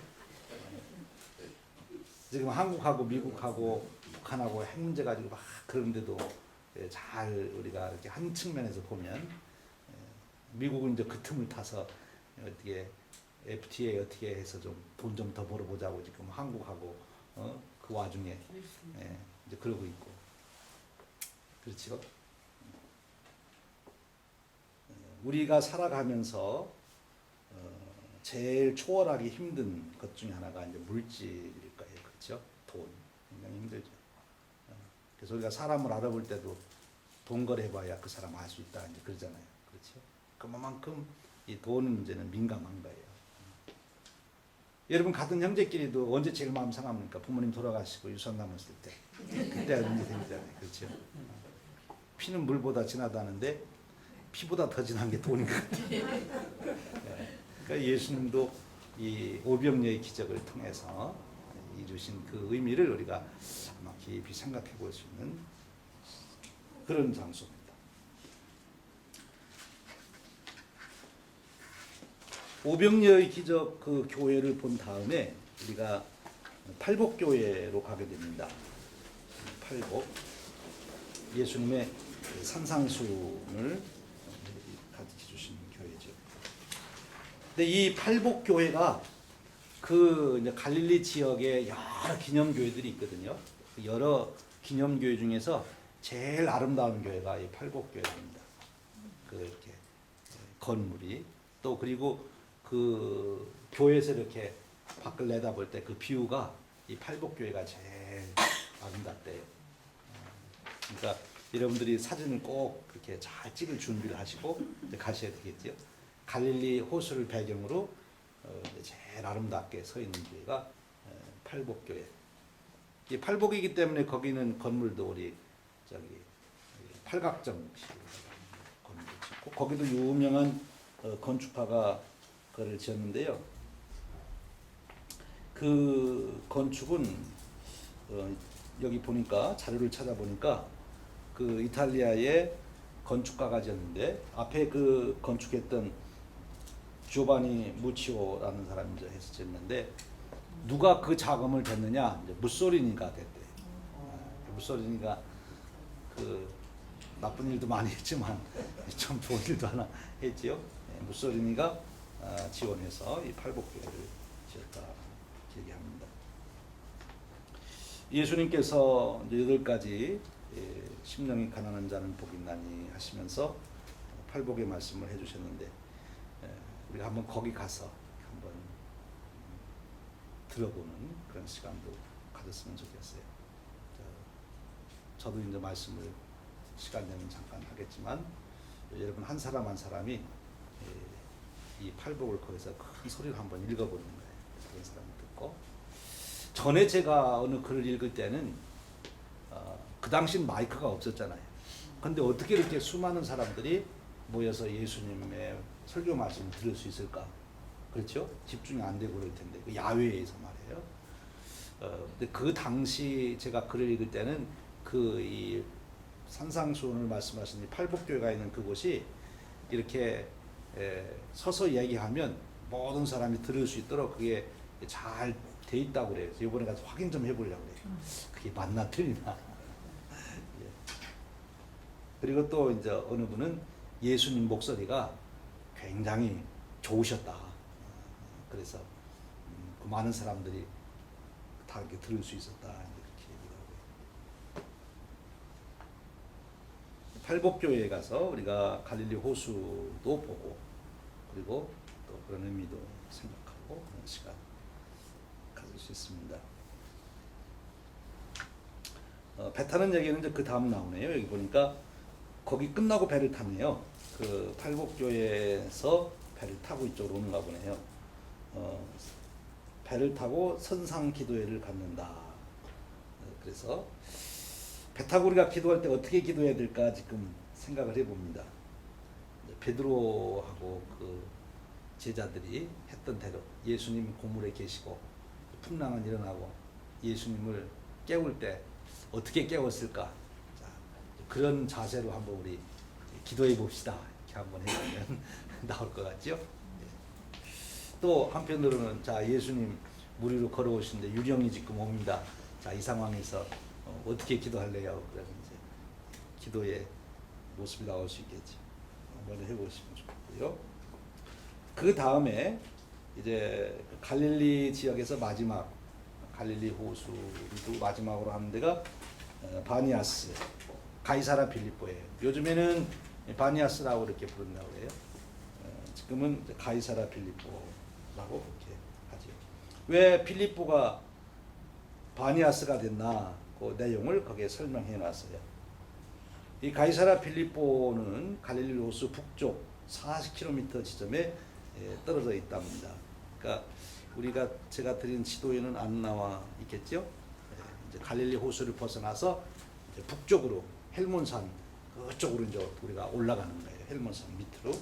지금 한국하고 미국하고 북한하고 핵 문제 가지고 막 그런데도 잘 우리가 이렇게 한 측면에서 보면 미국은 이제 그 틈을 타서 어떻게 FTA 어떻게 해서 좀 돈 좀 더 벌어보자고 지금 한국하고 그 와중에 이제 그러고 있고 그렇죠. 우리가 살아가면서 제일 초월하기 힘든 것 중에 하나가 이제 물질일 거예요. 그렇죠? 돈 굉장히 힘들죠. 그래서 우리가 사람을 알아볼 때도 돈 거래해봐야 그 사람 알 수 있다 이제 그러잖아요. 그렇죠? 그만큼 이 돈 문제는 민감한 거예요. 여러분 같은 형제끼리도 언제 제일 마음 상합니까? 부모님 돌아가시고 유산 남았을 때 그때 문제 생기잖아요. 그렇죠? 피는 물보다 진하다는데 피보다 더 진한 게 돈인 것 같아요. 그러니까 예수님도 이 오병이어의 기적을 통해서 이루신 그 의미를 우리가 아마 깊이 생각해 볼 수 있는 그런 장소입니다. 오병이어의 기적 그 교회를 본 다음에 우리가 팔복교회로 가게 됩니다. 팔복 예수님의 산상수훈을 가르쳐 주신 교회죠. 근데 이 팔복교회가 그 이제 갈릴리 지역에 여러 기념교회들이 있거든요. 여러 기념교회 중에서 제일 아름다운 교회가 이 팔복교회입니다. 그 이렇게 건물이 또 그리고 그 교회에서 이렇게 밖을 내다볼 때 그 뷰가 이 팔복교회가 제일 아름답대요. 그러니까 여러분들이 사진을 꼭 그렇게 잘 찍을 준비를 하시고 이제 가셔야 되겠죠. 갈릴리 호수를 배경으로 제일 아름답게 서 있는 교회가 팔복교회. 이 팔복이기 때문에 거기는 건물도 우리 저기 팔각정식 건물 짓고 거기도 유명한 건축가가 그를 지었는데요. 그 건축은 여기 보니까 자료를 찾아보니까 그 이탈리아의 건축가가 지었는데 앞에 그 건축했던 조바니 무치오라는 사람이 이제 해서 지었는데 누가 그 자금을 댔느냐? 이제 무솔리니가 됐대. 무솔리니가 그 나쁜 일도 많이 했지만 좀 좋은 일도 하나 했지요. 무솔리니가 지원해서 이 팔복교회를 지었다 얘기합니다. 예수님께서 8가지 심령이 가난한 자는 복이 있나니 하시면서 팔복의 말씀을 해주셨는데 우리가 한번 거기 가서 한번 들어보는 그런 시간도 가졌으면 좋겠어요. 저도 이제 말씀을 시간 되면 잠깐 하겠지만 여러분 한 사람 한 사람이 이 팔복을 거기서 큰 소리로 한번 읽어보는 거예요. 그런 사람이 듣고 전에 제가 어느 글을 읽을 때는 그 당시는 마이크가 없었잖아요. 근데 어떻게 이렇게 수많은 사람들이 모여서 예수님의 설교 말씀을 들을 수 있을까? 그렇죠? 집중이 안 되고 그럴 텐데 그 야외에서 말이에요. 근데 그 당시 제가 글을 읽을 때는 그 이 산상수훈을 말씀하신 이 팔복교회가 있는 그곳이 이렇게 서서 이야기하면 모든 사람이 들을 수 있도록 그게 잘 돼 있다고 그래요. 이번에 가서 확인 좀 해보려고 그래요. 그게 맞나 틀리나. 그리고 또 이제 어느 분은 예수님 목소리가 굉장히 좋으셨다. 그래서 그 많은 사람들이 다 이렇게 들을 수 있었다. 이렇게 얘기를 하고요. 팔복교회에 가서 우리가 갈릴리 호수도 보고 그리고 또 그런 의미도 생각하고 그런 시간 가질 수 있습니다. 배 타는 얘기는 이제 그 다음 나오네요. 여기 보니까 거기 끝나고 배를 타네요. 그 팔복교회에서 배를 타고 이쪽으로 오는가 보네요. 배를 타고 선상기도회를 갖는다. 그래서 배 타고 우리가 기도할 때 어떻게 기도해야 될까 지금 생각을 해봅니다. 베드로하고 그 제자들이 했던 대로 예수님 고물에 계시고 풍랑은 일어나고 예수님을 깨울 때 어떻게 깨웠을까? 자, 그런 자세로 한번 우리 기도해 봅시다. 이렇게 한번 해보면 나올 것 같죠? 또 한편으로는 자 예수님 물 위로 걸어오시는데 유령이 지금 옵니다. 자 이 상황에서 어떻게 기도할래요? 그러면 이제 기도의 모습이 나올 수 있겠죠. 한번 해보시면 좋겠고요. 그 다음에 이제 갈릴리 지역에서 마지막 갈릴리 호수도 마지막으로 하는 데가 바니아스, 가이사라 빌립보예요. 요즘에는 바니아스라고 이렇게 부른다고 해요. 지금은 가이사라 빌립보라고 그렇게 하죠. 왜 빌립보가 바니아스가 됐나 그 내용을 거기에 설명해 놨어요. 이 가이사라 빌립보는 갈릴리 호수 북쪽 40km 지점에 떨어져 있답니다. 그러니까 제가 드린 지도에는 안 나와 있겠죠. 이제 갈릴리 호수를 벗어나서 이제 북쪽으로 헬몬산 그쪽으로 이제 우리가 올라가는 거예요. 헬몬산 밑으로.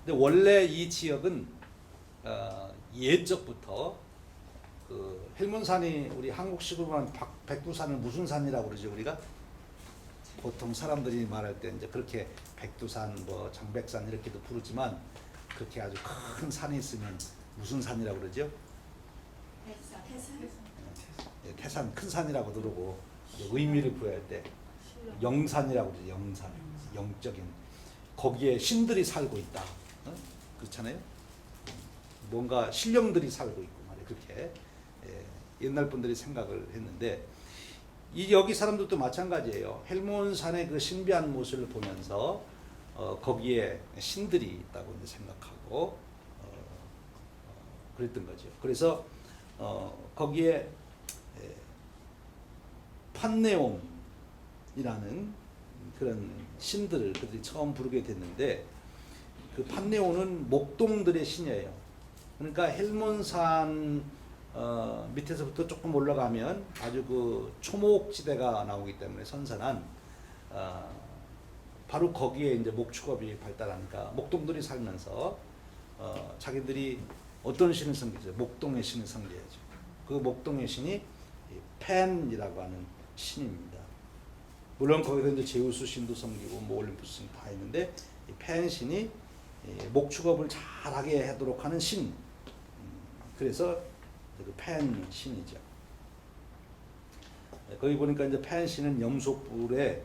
근데 원래 이 지역은 예적부터 그 헬몬산이 우리 한국식으로 하면 백두산을 무슨 산이라고 그러죠 우리가? 보통 사람들이 말할 때 이제 그렇게 백두산, 뭐 장백산 이렇게도 부르지만 그렇게 아주 큰 산이 있으면 무슨 산이라고 그러죠? 태산, 큰 산이라고 그러고 의미를 부여할 때 영산이라고 그러죠. 영산, 영적인 거기에 신들이 살고 있다. 그렇잖아요. 뭔가 신령들이 살고 있고 말이에요. 그렇게 옛날 분들이 생각을 했는데 여기 사람들도 마찬가지예요. 헬몬산의 그 신비한 모습을 보면서 거기에 신들이 있다고 이제 생각하고 그랬던 거죠. 그래서 거기에 판네온이라는 그런 신들을 그들이 처음 부르게 됐는데 그 판네온은 목동들의 신이에요. 그러니까 헬몬산 밑에서부터 조금 올라가면 아주 그 초목지대가 나오기 때문에 선선한 바로 거기에 이제 목축업이 발달하니까 목동들이 살면서 자기들이 어떤 신을 섬기죠? 목동의 신을 섬겨야죠. 그 목동의 신이 펜이라고 하는 신입니다. 물론 거기서 이제 제우스 신도 섬기고 뭐 올림푸스 신 다 있는데 이 펜 신이 목축업을 잘하게 하도록 하는 신. 그래서 그 펜 신이죠. 거기 보니까 이제 펜 신은 염소뿔에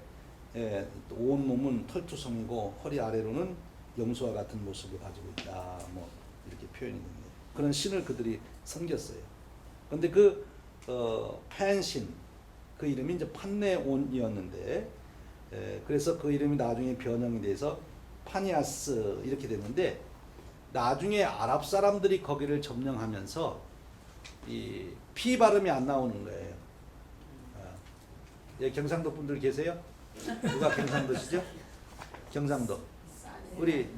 온 몸은 털투성이고 허리 아래로는 염소와 같은 모습을 가지고 있다. 뭐 이렇게 표현이 됩니다. 그런 신을 그들이 섬겼어요. 그런데 그 펜 신, 그 이름이 이제 판네온이었는데, 그래서 그 이름이 나중에 변형이 돼서 파니아스 이렇게 됐는데, 나중에 아랍 사람들이 거기를 점령하면서 이 피 발음이 안 나오는 거예요. 경상도 분들 계세요? 누가 경상도시죠? 경상도. 우리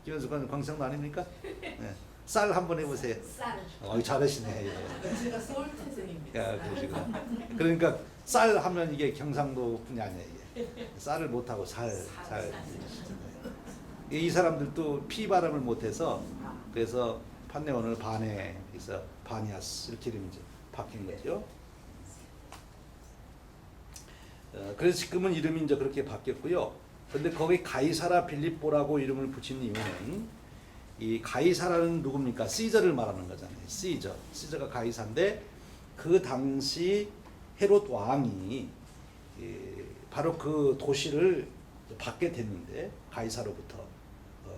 김현숙은 광상도 아닙니까? 네. 쌀 한번 해보세요. 쌀. 잘하시네. 예. 제가 서울 태생입니다. 야, 그러시구나. 그러니까 쌀 하면 이게 경상도 분이 아니에요. 이게. 쌀을 못하고 살. 이 사람들도 피 발음을 못해서 그래서 판네온을 바네, 그래서 바니아스 이렇게 이름이 이제 바뀐 거죠. 그래서 지금은 이름이 이제 그렇게 바뀌었고요. 근데 거기 가이사라 빌립보라고 이름을 붙인 이유는 이 가이사라는 누굽니까? 시저를 말하는 거잖아요. 시저가 가이사인데 그 당시 헤롯 왕이 바로 그 도시를 받게 됐는데 가이사로부터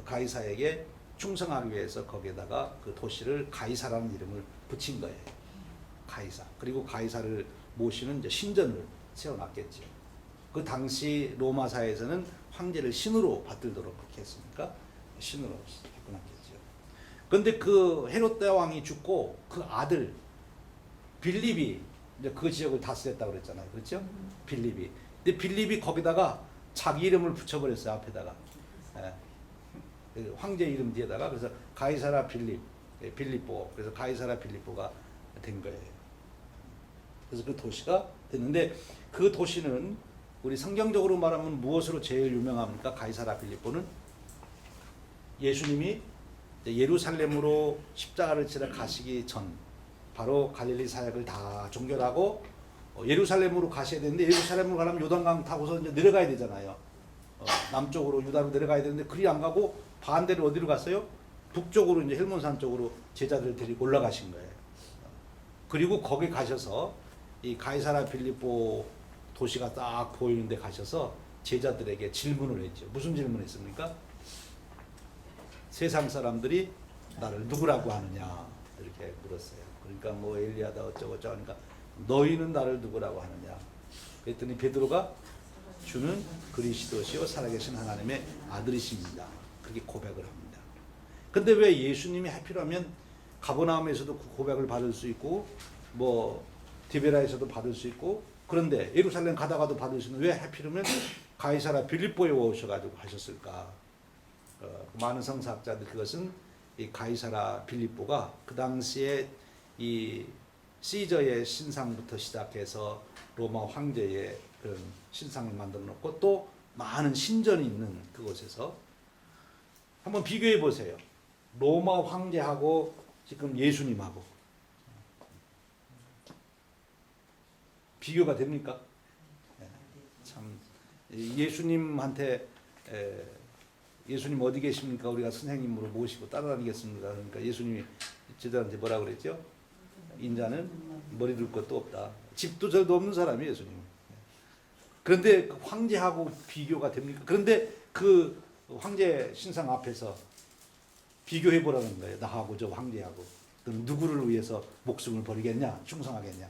가이사에게 충성하기 위해서 거기에다가 그 도시를 가이사라는 이름을 붙인 거예요. 가이사. 그리고 가이사를 모시는 이제 신전을 세워놨겠죠. 그 당시 로마 사회에서는 황제를 신으로 받들도록 그렇게 했으니까 신으로 바꿔놨겠죠. 그런데 그 헤롯 대왕이 죽고 그 아들 빌립이 이제 그 지역을 다스렸다고 그랬잖아요. 그렇죠? 빌립이. 근데 빌립이 거기다가 자기 이름을 붙여버렸어요. 앞에다가. 황제 이름 뒤에다가. 그래서 가이사라 빌립보. 그래서 가이사라 빌립보가 된 거예요. 그래서 그 도시가 됐는데 그 도시는 우리 성경적으로 말하면 무엇으로 제일 유명합니까? 가이사라 빌립보는 예수님이 예루살렘으로 십자가를 지러 가시기 전 바로 갈릴리 사역을 다 종결하고 예루살렘으로 가셔야 되는데 예루살렘으로 가려면 요단강 타고서 이제 내려가야 되잖아요. 남쪽으로 유다로 내려가야 되는데 그리 안 가고 반대로 어디로 갔어요? 북쪽으로 이제 헬몬산 쪽으로 제자들을 데리고 올라가신 거예요. 그리고 거기 가셔서 이 가이사라 빌립보 도시가 딱 보이는데 가셔서 제자들에게 질문을 했죠. 무슨 질문을 했습니까? 세상 사람들이 나를 누구라고 하느냐 이렇게 물었어요. 그러니까 뭐 엘리야다 어쩌고 저쩌고 하니까 너희는 나를 누구라고 하느냐. 그랬더니 베드로가 주는 그리스도시요 살아계신 하나님의 아들이십니다. 그렇게 고백을 합니다. 근데 왜 예수님이 하필이면 가버나움에서도 그 고백을 받을 수 있고 뭐 디베라에서도 받을 수 있고 그런데 예루살렘 가다가도 받을 수 있는 왜 하필이면 가이사라 빌립보에 오셔가지고 하셨을까? 많은 성사학자들 그것은 이 가이사라 빌립보가 그 당시에 이 시저의 신상부터 시작해서 로마 황제의 그런 신상을 만들어 놓고 또 많은 신전이 있는 그곳에서 한번 비교해 보세요. 로마 황제하고 지금 예수님하고 비교가 됩니까? 참 예수님한테 예수님 어디 계십니까? 우리가 선생님으로 모시고 따라다니겠습니다. 그러니까 예수님이 제자한테 뭐라 그랬죠? 인자는 머리 둘 것도 없다. 집도 저도 없는 사람이 예수님. 그런데 그 황제하고 비교가 됩니까? 그런데 그 황제 신상 앞에서 비교해 보라는 거예요. 나하고 저 황제하고. 너는 누구를 위해서 목숨을 버리겠냐? 충성하겠냐?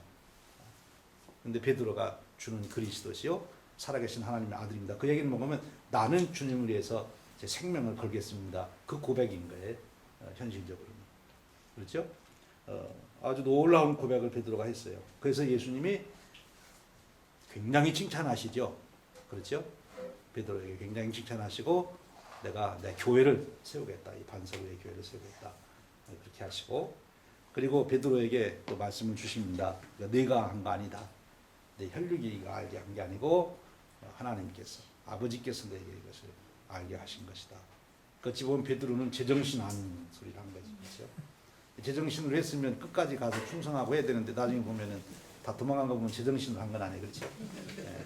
근데 베드로가 주는 그리스도시요 살아계신 하나님의 아들입니다. 그 얘기는 뭐냐면 나는 주님을 위해서 제 생명을 걸겠습니다. 그 고백인 거예요. 현실적으로는. 그렇죠? 아주 놀라운 고백을 베드로가 했어요. 그래서 예수님이 굉장히 칭찬하시죠. 그렇죠? 베드로에게 굉장히 칭찬하시고 내가 내 교회를 세우겠다. 이 반석의 교회를 세우겠다. 그렇게 하시고 그리고 베드로에게 또 말씀을 주십니다. 네가 한 거 아니다. 내 혈육이가 알게 한 게 아니고 하나님께서 아버지께서 내게 이것을 알게 하신 것이다. 그렇지 보면 베드로는 제정신 하는 소리를 한 거죠. 그렇죠? 제정신으로 했으면 끝까지 가서 충성하고 해야 되는데 나중에 보면은 다 도망간 거 보면 제정신으로 한 건 아니에요. 그렇죠? 네.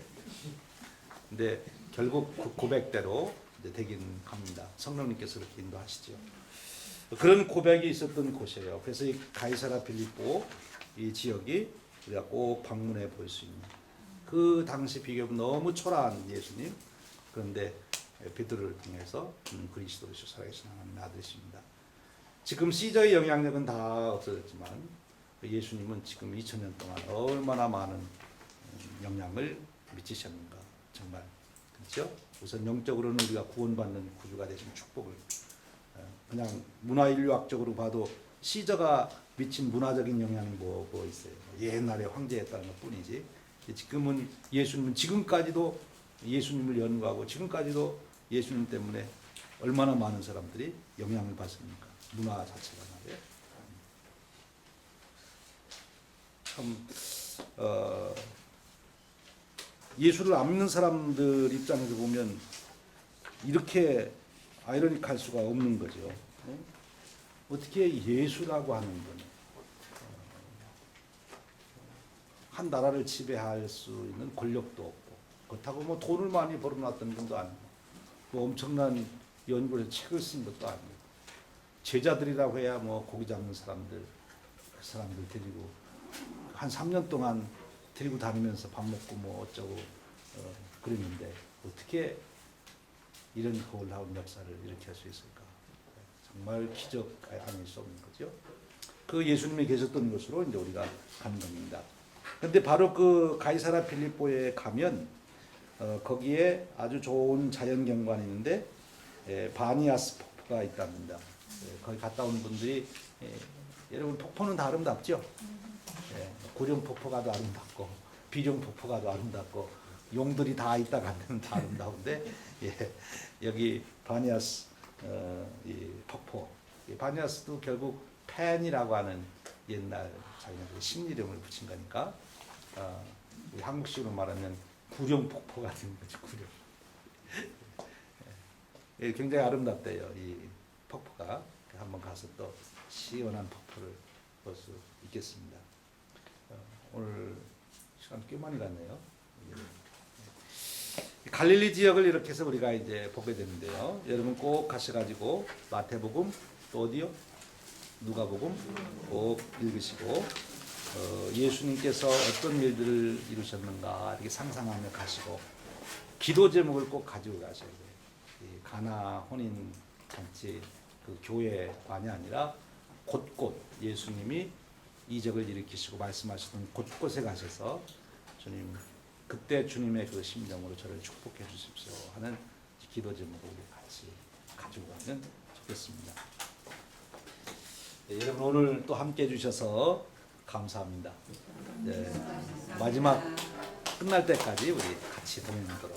근데 결국 그 고백대로 이제 되긴 합니다. 성령님께서 그렇게 인도하시죠. 그런 고백이 있었던 곳이에요. 그래서 이 가이사라 빌립보 이 지역이 우리가 꼭 방문해 볼 수 있는 그 당시 비교하면 너무 초라한 예수님 그런데 베드로를 통해서 그리스도시요 살아계신 하나님의 아들이십니다. 지금 시저의 영향력은 다 없어졌지만 예수님은 지금 2000년 동안 얼마나 많은 영향을 미치셨는가 정말 그렇죠? 우선 영적으로는 우리가 구원받는 구주가 되신 축복을 그냥 문화인류학적으로 봐도 시저가 미친 문화적인 영향이 뭐 있어요. 옛날에 황제였다는 것 뿐이지 지금은 예수님은 지금까지도 예수님을 연구하고 지금까지도 예수님 때문에 얼마나 많은 사람들이 영향을 받습니까? 문화 자체가 말이에요. 참 예수를 안 믿는 사람들 입장에서 보면 이렇게 아이러니할 수가 없는 거죠. 어떻게 예수라고 하는 건 한 나라를 지배할 수 있는 권력도 없고 그렇다고 뭐 돈을 많이 벌어놨던 분도 아니고 뭐 엄청난 연구를 책을 쓴 것도 아니고 제자들이라고 해야 뭐 고기 잡는 사람들 그 사람들 데리고 한 3년 동안 데리고 다니면서 밥 먹고 뭐 어쩌고 그랬는데 어떻게 이런 놀라운 역사를 이렇게 할 수 있을까? 정말 기적 아닐 수 없는 거죠. 그 예수님이 계셨던 곳으로 이제 우리가 가는 겁니다. 근데 바로 그 가이사라 빌립보에 가면 거기에 아주 좋은 자연 경관이 있는데 바니아스 폭포가 있답니다. 거기 갔다 온 분들이 여러분 폭포는 다 아름답죠. 구룡 폭포가도 아름답고 비룡 폭포가도 아름답고 용들이 다 있다 가면 다 아름다운데 여기 바니아스 이 폭포 이 바니아스도 결국 펜이라고 하는 옛날 자기네들 신이름을 붙인 거니까 우리 한국식으로 말하면 구룡 폭포가 된 거죠. 구룡. 굉장히 아름답대요. 이 폭포가 한번 가서 또 시원한 폭포를 볼 수 있겠습니다. 오늘 시간 꽤 많이 갔네요. 갈릴리 지역을 이렇게 해서 우리가 이제 보게 되는데요. 여러분 꼭 가셔가지고 마태복음 또 어디요? 누가복음 꼭 읽으시고 예수님께서 어떤 일들을 이루셨는가 이렇게 상상하며 가시고 기도 제목을 꼭 가지고 가셔야 돼요. 가나 혼인 잔치 그 교회만이 아니라 곳곳 예수님이 이적을 일으키시고 말씀하시던 곳곳에 가셔서 주님 그때 주님의 그 심령으로 저를 축복해 주십시오 하는 기도 제목을 우리 같이 가지고 가면 좋겠습니다. 네, 여러분 오늘 또 함께 해주셔서 감사합니다. 네, 마지막 끝날 때까지 우리 같이 동행하도록